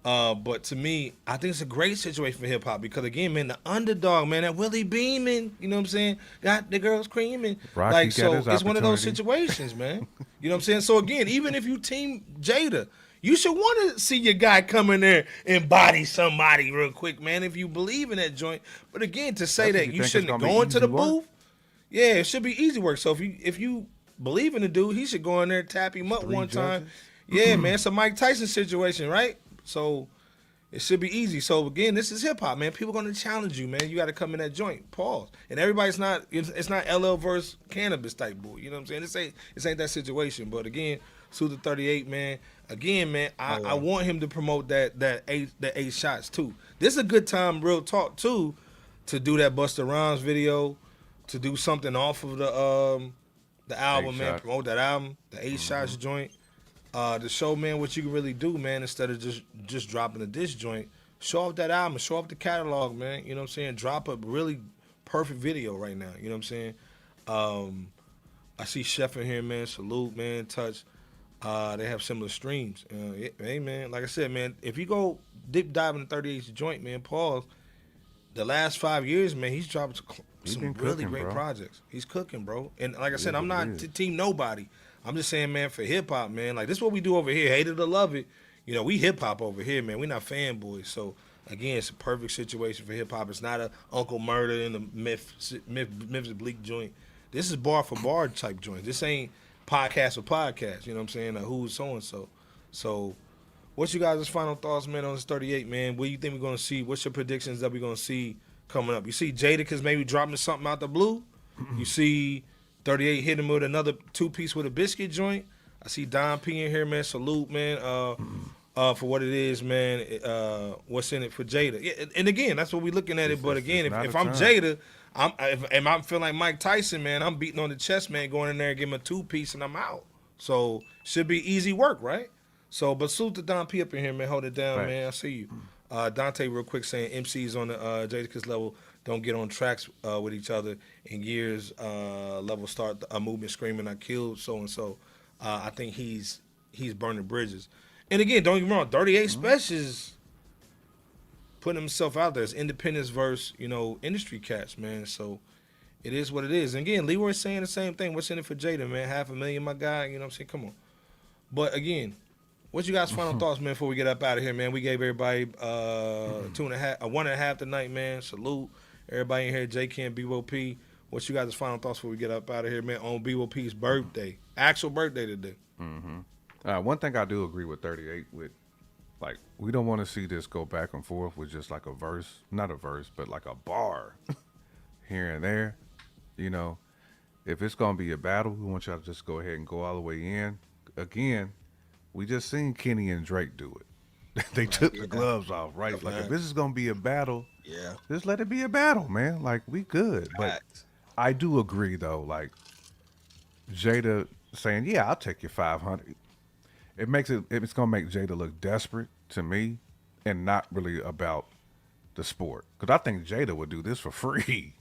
But to me, I think it's a great situation for hip hop because again, man, the underdog, man, that Willie Beeman, you know what I'm saying, got the girls creaming. Rocky like so, it's one of those opportunity. situations, man. You know what I'm saying? So again, even if you team Jada, you should want to see your guy come in there and body somebody real quick, man. If you believe in that joint, but again, to say that you shouldn't go into the booth, yeah, it should be easy work. So if you believe in the dude, he should go in there, tap him up one time. Yeah, man, it's a Mike Tyson situation, right? So it should be easy. So again, this is hip hop, man. People gonna challenge you, man. You got to come in that joint. Pause. And everybody's not. It's not LL versus Cannabis type boy. You know what I'm saying? This ain't that situation. But again, Sue the 38, man. Again, man, I want him to promote the eight shots too. This is a good time, real talk too, to do that Busta Rhymes video, to do something off of the album, man. Promote that album, the 8 shots joint. To show, man, what you can really do, man, instead of just dropping a diss joint. Show off that album, show off the catalog, man. You know what I'm saying? Drop a really perfect video right now. You know what I'm saying? I see Chef in here, man. Salute, man. Touch. They have similar streams. Hey, man, like I said, man, if you go deep dive in the 38's joint, man, pause. The last 5 years, man, he's dropped some really great projects. He's cooking, bro. And like I said, I'm not team nobody. I'm just saying, man, for hip hop, man, like this is what we do over here. Hate it or love it. You know, we hip hop over here, man. We're not fanboys. So again, it's a perfect situation for hip hop. It's not a Uncle Murda in the Memphis Bleek joint. This is bar for bar type joint. This ain't podcast for podcast. You know what I'm saying? Who's so and so. So, what's you guys' final thoughts, man, on this 38, man? What do you think we're gonna see? What's your predictions that we're gonna see coming up? You see Jadakiss maybe dropping something out the blue. You see 38 hit him with another 2-piece with a biscuit joint. I see Don P in here, man. Salute, man, for what it is, man. What's in it for Jada? Yeah, and again, that's what we're looking at it. But again, if I'm Jada, if I'm feeling like Mike Tyson, man, I'm beating on the chest, man, going in there and giving him a 2-piece and I'm out. So should be easy work, right? So, but salute to Don P up in here, man. Hold it down, man. I see you. Dante, real quick, saying MCs on the Jadakiss level don't get on tracks with each other in years. Level start a movement screaming, "I killed so and so." I think he's burning bridges. And again, don't get me wrong, 38 Spesh is putting himself out there. It's independence versus industry cats, man. So it is what it is. And again, Leroy's saying the same thing. What's in it for Jada, man? $500,000, my guy. You know what I'm saying? Come on. But again, what's you guys' final thoughts, man? Before we get up out of here, man, we gave everybody 1.5 tonight, man. Salute. Everybody in here, J Ken, BOP. What's you guys' final thoughts before we get up out of here, man? On BOP's birthday, actual birthday today. One thing I do agree with 38 with, like, we don't want to see this go back and forth with just like a verse, not a verse, but like a bar here and there. You know, if it's gonna be a battle, we want y'all to just go ahead and go all the way in. Again, we just seen Kenny and Drake do it. They took the gloves off, right? Like, if this is gonna be a battle, just let it be a battle, man. Like, we good. But I do agree though, like Jada saying, "Yeah, I'll take your 500." It's gonna make Jada look desperate to me, and not really about the sport. Because I think Jada would do this for free,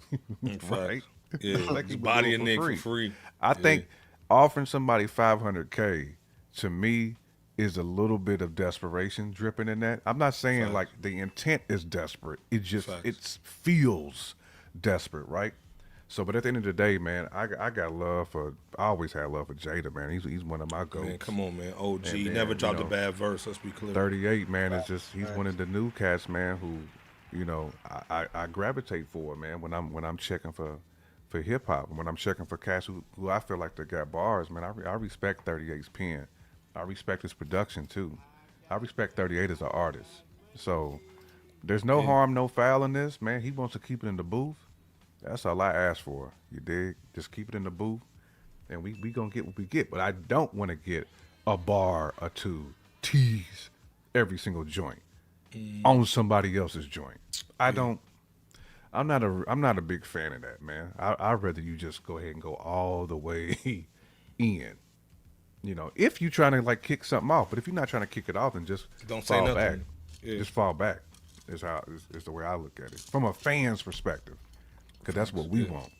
right? Yeah, like body and neck for free. I think offering somebody $500K to me is a little bit of desperation dripping in that. I'm not saying like the intent is desperate. It just it feels desperate, right? So, but at the end of the day, man, I got love for. I always had love for Jada, man. He's one of my goats. Man, come on, man. OG then, never dropped a bad verse. Let's be clear. 38, man, is just he's one of the new cats, man. Who, I gravitate for, man. When I'm checking for hip hop, when I'm checking for cats who I feel like they got bars, man. I respect 38's pen. I respect his production too. I respect 38 as an artist. So there's no harm, no foul in this, man. He wants to keep it in the booth. That's all I ask for. You dig? Just keep it in the booth, and we gonna get what we get. But I don't want to get a bar or two tease every single joint. on somebody else's joint. I'm not a big fan of that, man. I'd rather you just go ahead and go all the way in. You know, if you're trying to like kick something off, but if you're not trying to kick it off, then just don't say fall nothing. back. Yeah. Just fall back. Is the way I look at it from a fan's perspective, because that's what we want.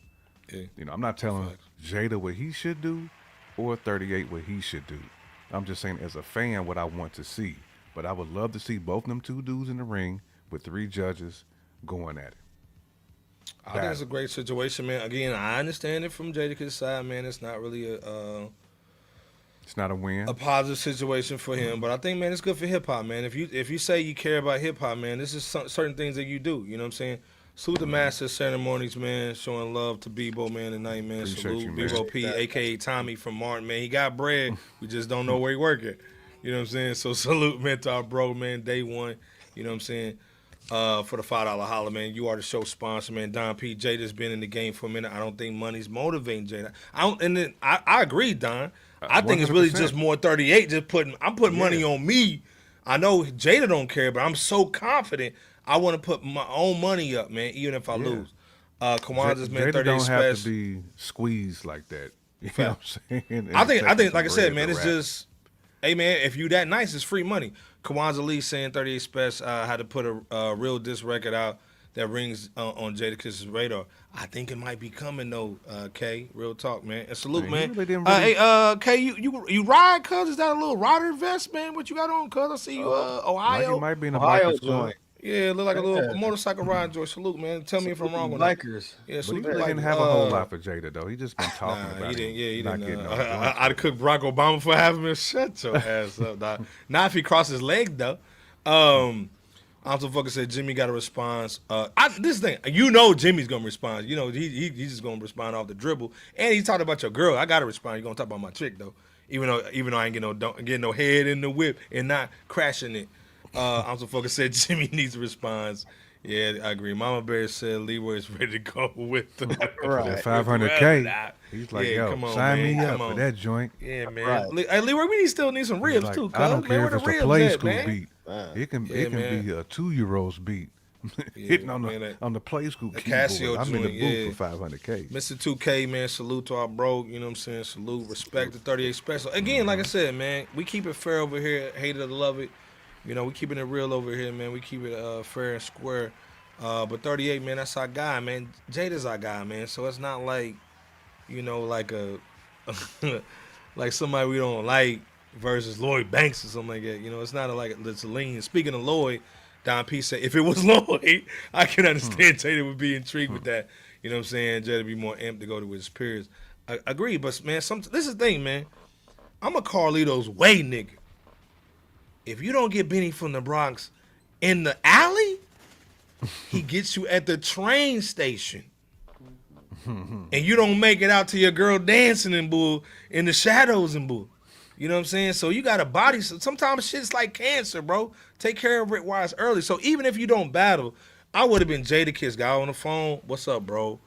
Yeah. You know, I'm not telling Jada what he should do, or 38 what he should do. I'm just saying as a fan what I want to see. But I would love to see both of them two dudes in the ring with 3 judges going at it. I think it's a great situation, man. Again, I understand it from Jadakiss' side, man. It's not really it's not a win. A positive situation for him, but I think, man, it's good for hip hop, man. If you say you care about hip hop, man, this is certain things that you do. You know what I'm saying? Salute the Master Ceremonies, man. Showing love to Bebo, man, tonight, man. Appreciate Salute you, man. Bebo P, aka Tommy from Martin, man. He got bread. We just don't know where he work at. You know what I'm saying? So salute, man, to our bro, man. Day one. You know what I'm saying? For the $5 holla, man. You are the show sponsor, man. Don P. Jada's been in the game for a minute. I don't think money's motivating Jada. I agree, Don. I think it's really 100%. just more 38. I'm putting money on me. I know Jada don't care, but I'm so confident. I want to put my own money up, man, even if I lose. Kwanzaa's, man, Jada 38 don't have Spesh. to be squeezed like that. You know what I'm saying? I think, And like I said, bread man, to it's rap. just, hey, man, if you that nice, it's free money. Kwanzaa Lee saying 38 Spesh had to put a real diss record out that rings on Jadakiss's radar. I think it might be coming though, K. Real talk, man. And salute, man. Really didn't really... Hey, K, you ride, cuz? Is that a little rider vest, man? What you got on, cuz? I see you, Ohio. Like it might be in a Ohio biker's club. joint. Yeah, it look like a little motorcycle ride, Joy. Salute, man. Tell me if I'm wrong on that. Bikers. Yeah, But he salute really like, didn't have a whole lot for Jada, though. He just been talking Nah, about he didn't. Yeah, he not didn't. getting no joints. I'd cook Barack Obama for having him. Shut your ass up, dog. Not if he crossed his leg, though. Uncle Fucker said Jimmy got a response. This thing, you know Jimmy's gonna respond. You know he's just gonna respond off the dribble. And he talked about your girl. I gotta respond. You're gonna talk about my chick though. Even though I ain't getting no head in the whip and not crashing it. Uncle Fucker said Jimmy needs a response. Yeah, I agree. Mama Bear said Leroy is ready to go with the Right. 500K. He's like, Yeah, yo, come on, sign man. me Come up on. for that joint. Yeah, man. Right. Hey, Leroy, we still need some ribs Like, too. Cuz. I don't care Man, if where it's the a ribs play at, school man? beat. It can man. be a 2-year-old's beat. Hitting on the play school the keyboard. Casio I'm in the joint, booth for 500K. Mr. 2K, man, salute to our bro. You know what I'm saying? Salute, respect the 38 Special. Again, like I said, man, we keep it fair over here. Hate it or love it. You know, we keeping it real over here, man. We keep it fair and square. But 38, man, that's our guy, man. Jada's our guy, man. So it's not like, you know, like a like somebody we don't like versus Lloyd Banks or something like that. You know, it's not it's a lean. Speaking of Lloyd, Don P said, if it was Lloyd, I can understand Jada would be intrigued with that. You know what I'm saying? Jada be more amped to go to his peers. I agree, but man, this is the thing, man. I'm a Carlito's way nigga. If you don't get Benny from the Bronx in the alley, he gets you at the train station. And you don't make it out to your girl dancing and boo in the shadows and boo. You know what I'm saying? So you got a body. Sometimes shit's like cancer, bro. Take care of it while it's early. So even if you don't battle, I would have been Jadakiss guy on the phone. What's up, bro?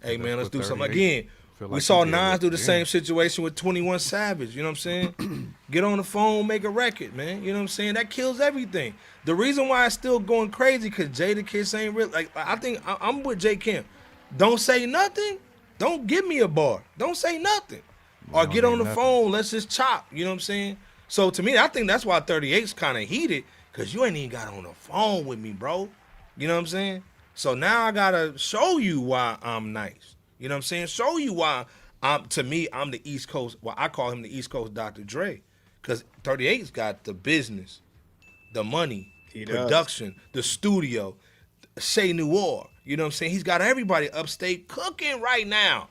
Hey, man, let's do something. Again, we saw Nas do the same situation with 21 Savage. You know what I'm saying? Get on the phone, make a record, man. You know what I'm saying? That kills everything. The reason why it's still going crazy because Jadakiss ain't real. Like, I think I'm with J. Kim. Don't say nothing. Don't give me a bar. Don't say nothing. Or get on the phone, let's just chop. You know what I'm saying? So to me, I think that's why 38's kind of heated, because you ain't even got on the phone with me, bro. You know what I'm saying? So now I got to show you why I'm nice. You know what I'm saying? Show you why, to me, I'm the East Coast. Well, I call him the East Coast Dr. Dre, because 38's got the business, the money, production, the studio, Chez Noir. You know what I'm saying? He's got everybody upstate cooking right now.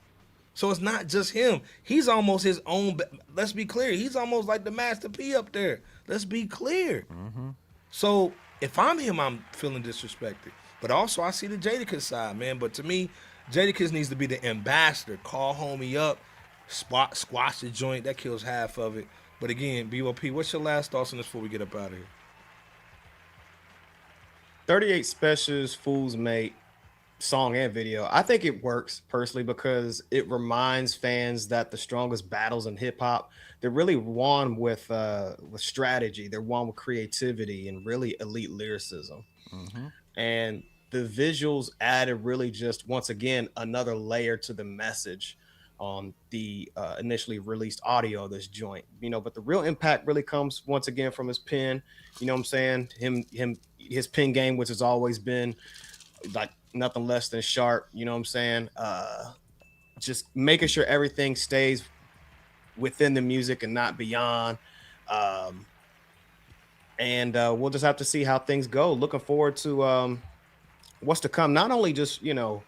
So it's not just him. He's almost his own. Let's be clear. He's almost like the Master P up there. Let's be clear. So if I'm him, I'm feeling disrespected. But also I see the Jadakiss side, man. But to me, Jadakiss needs to be the ambassador. Call homie up, squash the joint. That kills half of it. But again, BOP, what's your last thoughts on this before we get up out of here? 38 Specials, Fool's Mate. song and video. I think it works personally because it reminds fans that the strongest battles in hip hop, they're really won with strategy. They're won with creativity and really elite lyricism. And the visuals added really just once again another layer to the message on the initially released audio of this joint. You know, but the real impact really comes once again from his pen. You know what I'm saying? His pen game, which has always been like nothing less than sharp. You know what I'm saying? Just making sure everything stays within the music and not beyond. And we'll just have to see how things go. Looking forward to what's to come, not only just, you know,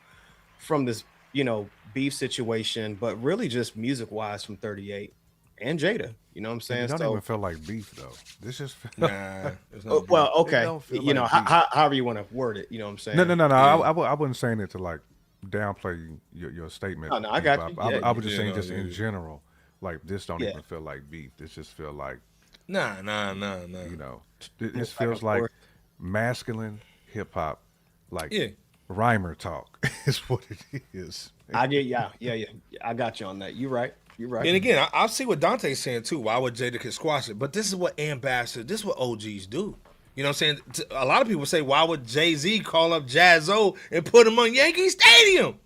from this, you know, beef situation, but really just music wise from 38 and Jada. You know what I'm saying? It don't even feel like beef though. This just nah. Well, okay. You like know, however you want to word it. You know what I'm saying? No. I wasn't saying it to like downplay your statement. Oh, no, I got you. I was just saying in general, like this don't even feel like beef. This just feel like Nah. You know, this feels like masculine hip hop, like rhymer talk is what it is. I get, yeah. I got you on that. You're right. And again, I see what Dante's saying too. Why would Jada could squash it? But this is what ambassadors, this is what OGs do. You know what I'm saying? A lot of people say, why would Jay-Z call up Jaz-O and put him on Yankee Stadium?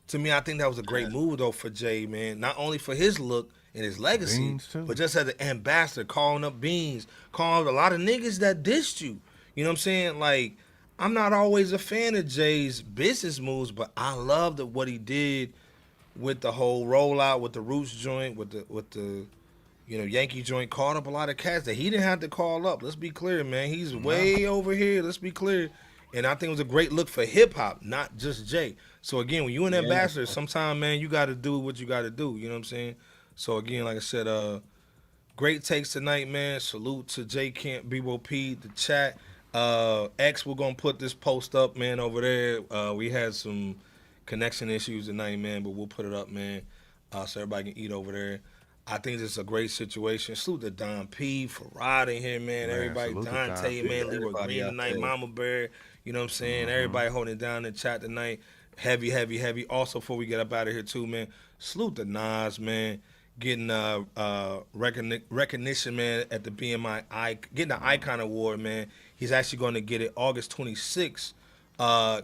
To me, I think that was a great move though for Jay, man. Not only for his look and his legacy, but just as an ambassador, calling up Beans, calling up a lot of niggas that dissed you. You know what I'm saying? Like, I'm not always a fan of Jay's business moves, but I loved what he did with the whole rollout, with the Roots joint, with the you know, Yankee joint. Called up a lot of cats that he didn't have to call up. Let's be clear, man. He's way over here. Let's be clear. And I think it was a great look for hip hop, not just Jay. So again, when you an ambassador, sometimes, man, you got to do what you got to do. You know what I'm saying? So again, like I said, great takes tonight, man. Salute to J Camp, BOP, the chat. X, we're gonna put this post up, man, over there. We had some connection issues tonight, man, but we'll put it up, man, so everybody can eat over there. I think this is a great situation. Salute to Don P, Farad in here, man. Everybody, Dante, man, Leroy Green tonight, Mama Bear. You know what I'm saying? Everybody holding it down in the chat tonight. Heavy. Also, before we get up out of here too, man, salute to Nas, man. Getting recognition, man, at the BMI, getting the Icon Award, man. He's actually going to get it August 26th,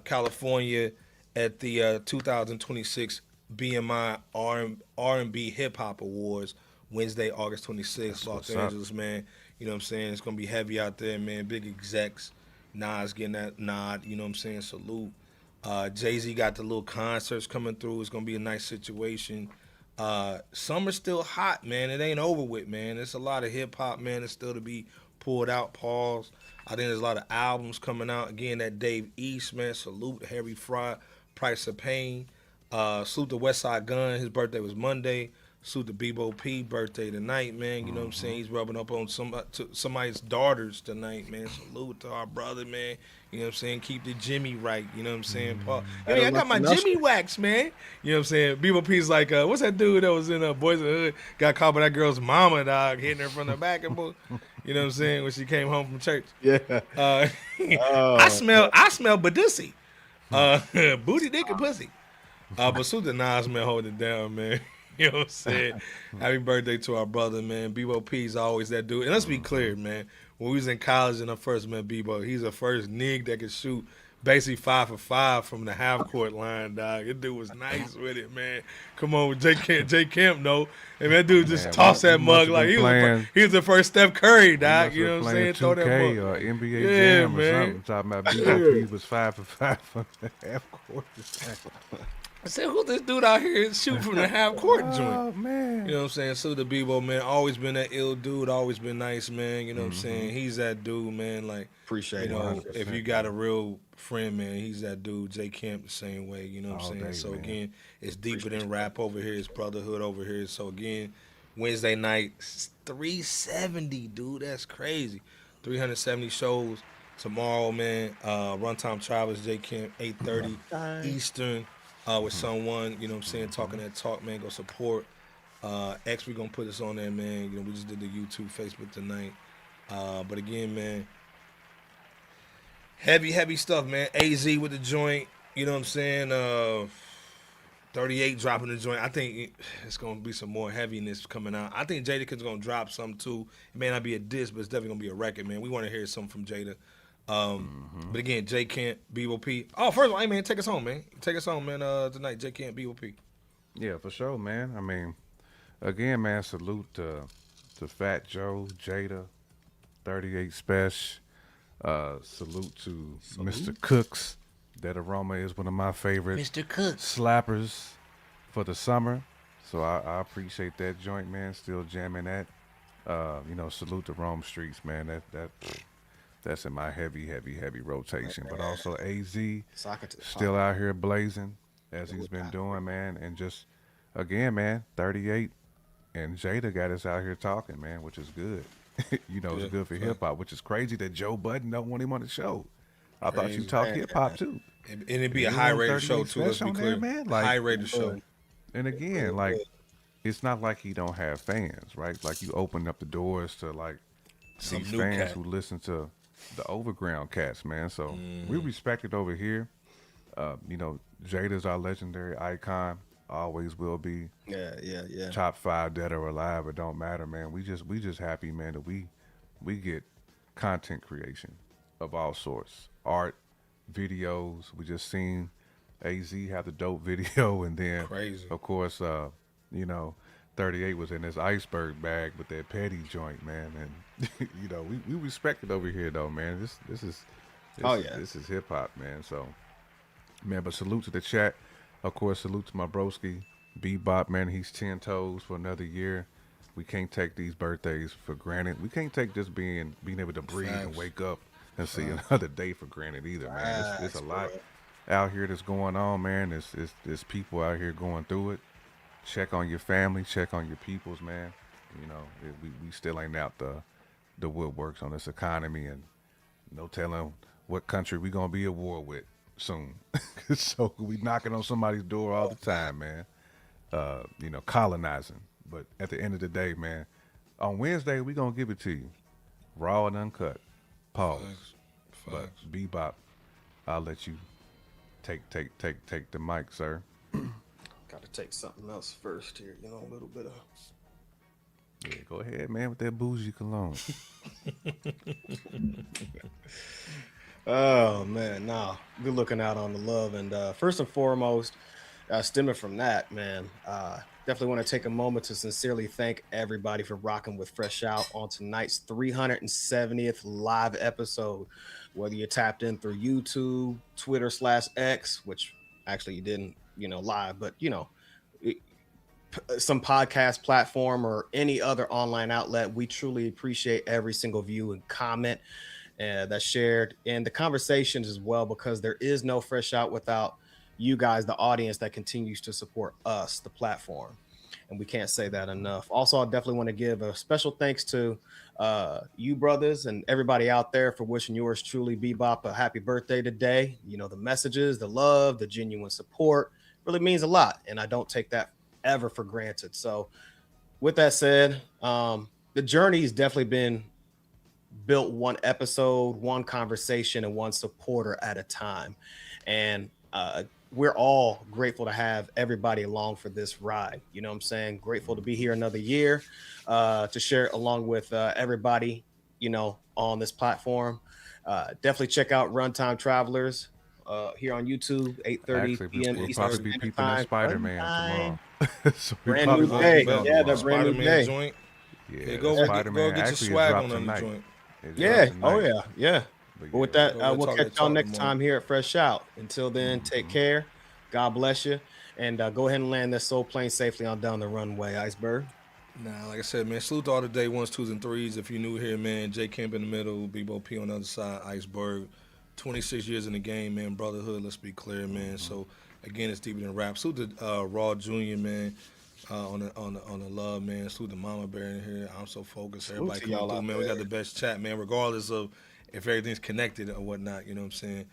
California, at the 2026 BMI R&B Hip Hop Awards, Wednesday, August 26th, Los Angeles, man. You know what I'm saying? It's going to be heavy out there, man. Big execs. Nas getting that nod, you know what I'm saying? Salute. Jay-Z got the little concerts coming through. It's going to be a nice situation. Summer's still hot, man. It ain't over with, man. There's a lot of hip hop, man. It's still to be pulled out. Pause. I think there's a lot of albums coming out. Again, that Dave East, man. Salute Harry Fry, Price of Pain. Salute to Westside Gun. His birthday was Monday. Salute to Bebo P, birthday tonight, man. You know what I'm saying? He's rubbing up on somebody's daughters tonight, man. Salute to our brother, man. You know what I'm saying? Keep the Jimmy right. You know what I'm saying? Paul. Hey, I got my Jimmy wax, man. You know what I'm saying? Bebo P's like, what's that dude that was in Boys in the Hood? Got caught by that girl's mama, dog, hitting her from the back and bull. You know what I'm saying? When she came home from church. Yeah. I smell Badussi. Booty, dick, and pussy. But salute to Nas, man, holding it down, man. You know what I'm saying? Happy birthday to our brother, man. Bebo P's always that dude. And let's be clear, man. When we was in college and I first met Bebo, he's the first nigga that could shoot basically 5 for 5 from the half court line, dog. That dude was nice with it, man. Come on, J Camp, no. And that dude just tossed that mug like he was the first Steph Curry, dog. You know what I'm saying? Throw that mug. Or NBA Jam or something. Talking about Bebo P was 5 for 5 from the half court. I said, who this dude out here shooting from the half court joint? Oh, man. You know what I'm saying? So the Bebo, man, always been that ill dude, always been nice, man. You know what I'm saying? He's that dude, man. Like, appreciate you know, 100%. if you got a real friend, man, he's that dude. J Camp the same way, you know what I'm saying? Day, so man. again, it's deeper than rap over here. It's brotherhood over here. So again, Wednesday night, 370, dude. That's crazy. 370 shows tomorrow, man. Runtime Travels, J Camp, 8:30 Eastern. With someone, you know what I'm saying, talking that talk, man. Go support. X, we gonna put this on there, man. You know, we just did the YouTube, Facebook tonight. But again, man, heavy stuff, man. AZ with the joint. You know what I'm saying? 38 dropping the joint. I think it's gonna be some more heaviness coming out. I think Jadakiss gonna drop something too. It may not be a diss, but it's definitely gonna be a record, man. We want to hear something from Jada. But again, J Camp, BOP. Oh, first of all, hey man, take us home, man. Take us home, man. Tonight, J Camp, BOP. Yeah, for sure, man. I mean, again, man, salute to Fat Joe, Jada, 38 Spesh. Salute to Mr. Cooks. That Aroma is one of my favorite Mr. Cooks slappers for the summer. So I appreciate that joint, man. Still jamming that. You know, salute to Rome Streets, man. That's in my heavy rotation. But also AZ still out here blazing as he's been doing, man. And just again, man, 38 and Jada got us out here talking, man, which is good. You know, it's good for hip hop, which is crazy that Joe Budden don't want him on the show. I thought you talked hip hop too. And it'd be a high rated show too. Let's be clear, man. Like, high rated show. And again, like, it's not like he don't have fans, right? Like, you opened up the doors to like some fans who listen to the overground cats, man. So we respect it over here. You know, Jada's our legendary icon. Always will be. Yeah. Top 5 dead or alive, it don't matter, man. We just happy, man, that we get content creation of all sorts. Art, videos. We just seen AZ have the dope video, and then crazy. Of course, you know, 38 was in his iceberg bag with that petty joint, man. And you know, we respect it over here though, man. This is hip hop, man. So man, but salute to the chat. Of course, salute to my broski, Bebop, man. He's 10 toes for another year. We can't take these birthdays for granted. We can't take just being able to breathe and wake up and see another day for granted either, man. It's a lot out here that's going on, man. There's people out here going through it. Check on your family, check on your peoples, man. You know, we still ain't out the woodworks on this economy, and no telling what country we gonna be at war with soon. So we knocking on somebody's door all the time, man. You know, colonizing. But at the end of the day, man, on Wednesday we gonna give it to you, raw and uncut. Pause. But Bebop, I'll let you take the mic, sir. Got to take something else first here, you know, a little bit of. Yeah, go ahead, man, with that bougie cologne. Oh man, nah, good looking out on the love, and first and foremost, stemming from that, man, definitely want to take a moment to sincerely thank everybody for rocking with Fresh Out on tonight's 370th live episode. Whether you tapped in through YouTube, Twitter/X, which actually you didn't, you know, live, but you know, some podcast platform or any other online outlet, we truly appreciate every single view and comment that's shared in the conversations as well, because there is no Fresh Out without you guys, the audience that continues to support us, the platform. And we can't say that enough. Also, I definitely want to give a special thanks to you brothers and everybody out there for wishing yours truly, Bebop, a happy birthday today. You know, the messages, the love, the genuine support really means a lot. And I don't take that ever for granted. So with that said, the journey has definitely been built one episode, one conversation, and one supporter at a time. And we're all grateful to have everybody along for this ride. You know what I'm saying? Grateful to be here another year to share it along with everybody, you know, on this platform. Definitely check out Runtime Travelers here on YouTube, 8:30 p.m. We'll Eastern probably be Standard peeping Time. at Spider-Man tomorrow. So brand new day. Yeah, the brand new day. Joint. Yeah, go Spider-Man get your actually swag dropped on them tonight. joint. Yeah. Oh yeah. But with that, Go we'll talk catch that y'all talk next tomorrow. time here at Fresh Out. Until then, take care. God bless you. And go ahead and land this soul plane safely on down the runway, Iceberg. Nah, like I said, man, salute to all the day 1s, 2s, and 3s. If you're new here, man, J Camp in the middle, Bebo P on the other side, Iceberg. 26 years in the game, man, brotherhood, let's be clear, man. So, again, it's deeper than rap. Salute to Raw Jr., man, on the love, man. Salute to Mama Bear in here. I'm so focused. Everybody coming through, man. We got the best chat, man, regardless of if everything's connected or whatnot, you know what I'm saying?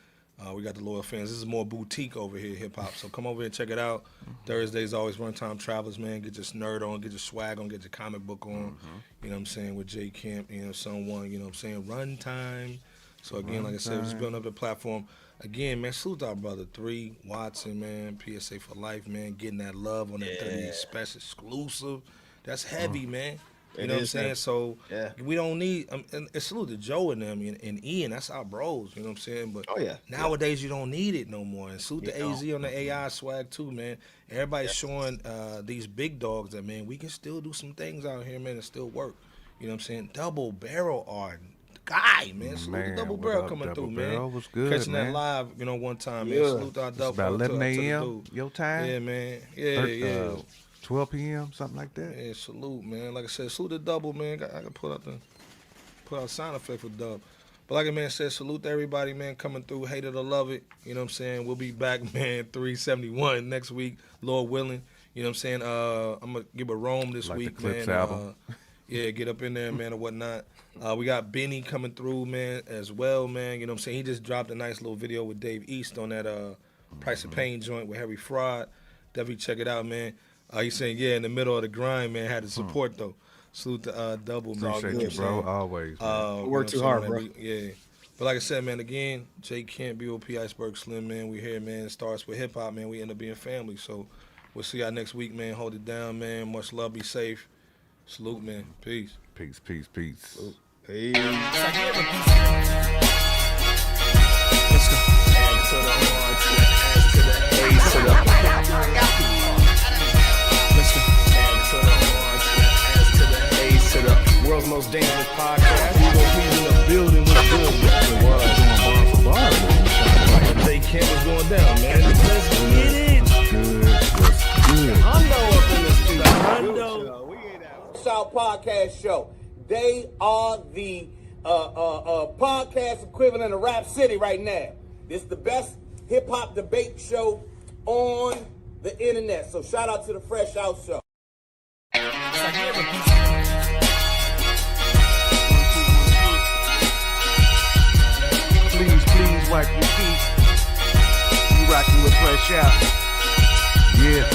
We got the loyal fans. This is more boutique over here, hip-hop. So come over here and check it out. Thursdays always Runtime Travelers, man. Get your nerd on, get your swag on, get your comic book on. You know what I'm saying? With J Camp, you know, someone, you know what I'm saying? Runtime. So again, like I said, we're just building up the platform. again, man, salute our brother 3 Watson, man, PSA for life, man, getting that love on that 38 Spesh exclusive. That's heavy, man. You know what I'm saying? Heavy. So we don't need and salute to Joe and them and Ian. That's our bros. You know what I'm saying? But nowadays you don't need it no more. And salute to AZ on the AI swag too, man. Everybody's showing these big dogs that, man, we can still do some things out here, man, and still work. You know what I'm saying? Double barrel art. Guy, man. Salute to Double Barrel coming through, man. Barrel was good, Catching man. that live, you know, one time, man. Salute to our Double. About 11 a.m. your time? Yeah, man. Yeah. 12 p.m., something like that. Yeah, salute, man. Like I said, salute to Double, man. I can put out sound effect for Dub. But like a man said, salute to everybody, man, coming through. Hate it or love it. You know what I'm saying? We'll be back, man, 371 next week, Lord willing. You know what I'm saying? I'm going to give a Rome this like week, the Clips man. album. Yeah, get up in there, man, or whatnot. We got Benny coming through, man, as well, man. You know what I'm saying? He just dropped a nice little video with Dave East on that Price of Pain joint with Harry Fraud. Definitely check it out, man. He's saying, in the middle of the grind, man, had to support, though. Salute to Double, man. Appreciate you, bro. Always. Work too hard, bro. But like I said, man, again, Jay Kent, BOP, Iceberg Slim, man. We here, man. It starts with hip-hop, man. We end up being family. So we'll see y'all next week, man. Hold it down, man. Much love. Be safe. Salute, man. Peace. Peace. Peace. Salute. Peace. Let's go. To the R, to the S, to the A, to the Let's go. To the R, to the S, to the A, to the world's most dangerous podcast. We gon' be in the building with good. It was doing bar for bar. Jay Kent was going down, man. Let's get it. Good. Hundo up in the studio. Hundo. Shout Podcast Show. They are the podcast equivalent of Rap City right now. This is the best hip hop debate show on the internet. So shout out to the Fresh Out Show. Please wipe your feet. You rockin' with Fresh Out. Yeah.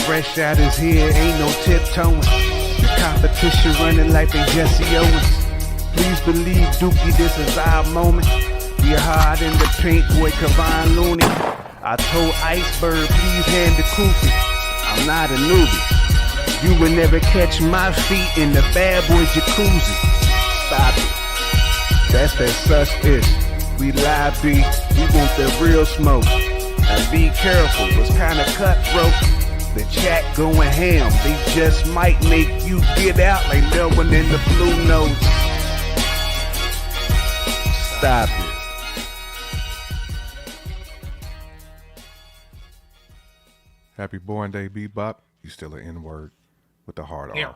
Fresh Out is here, ain't no tiptoeing. The competition running like they Jesse Owens. Please believe, Dookie, this is our moment. We hard in the paint, boy, Kavon Looney. I told Iceberg, please hand the koofy. I'm not a newbie. You will never catch my feet in the bad boy jacuzzi. Stop it. That's that such-ish. We live B, we want the real smoke. And be careful, it's kinda cutthroat. The chat going ham, they just might make you get out like no one in the blue notes. Stop it. Happy Born Day, Bebop. You still an N-word with the hard R.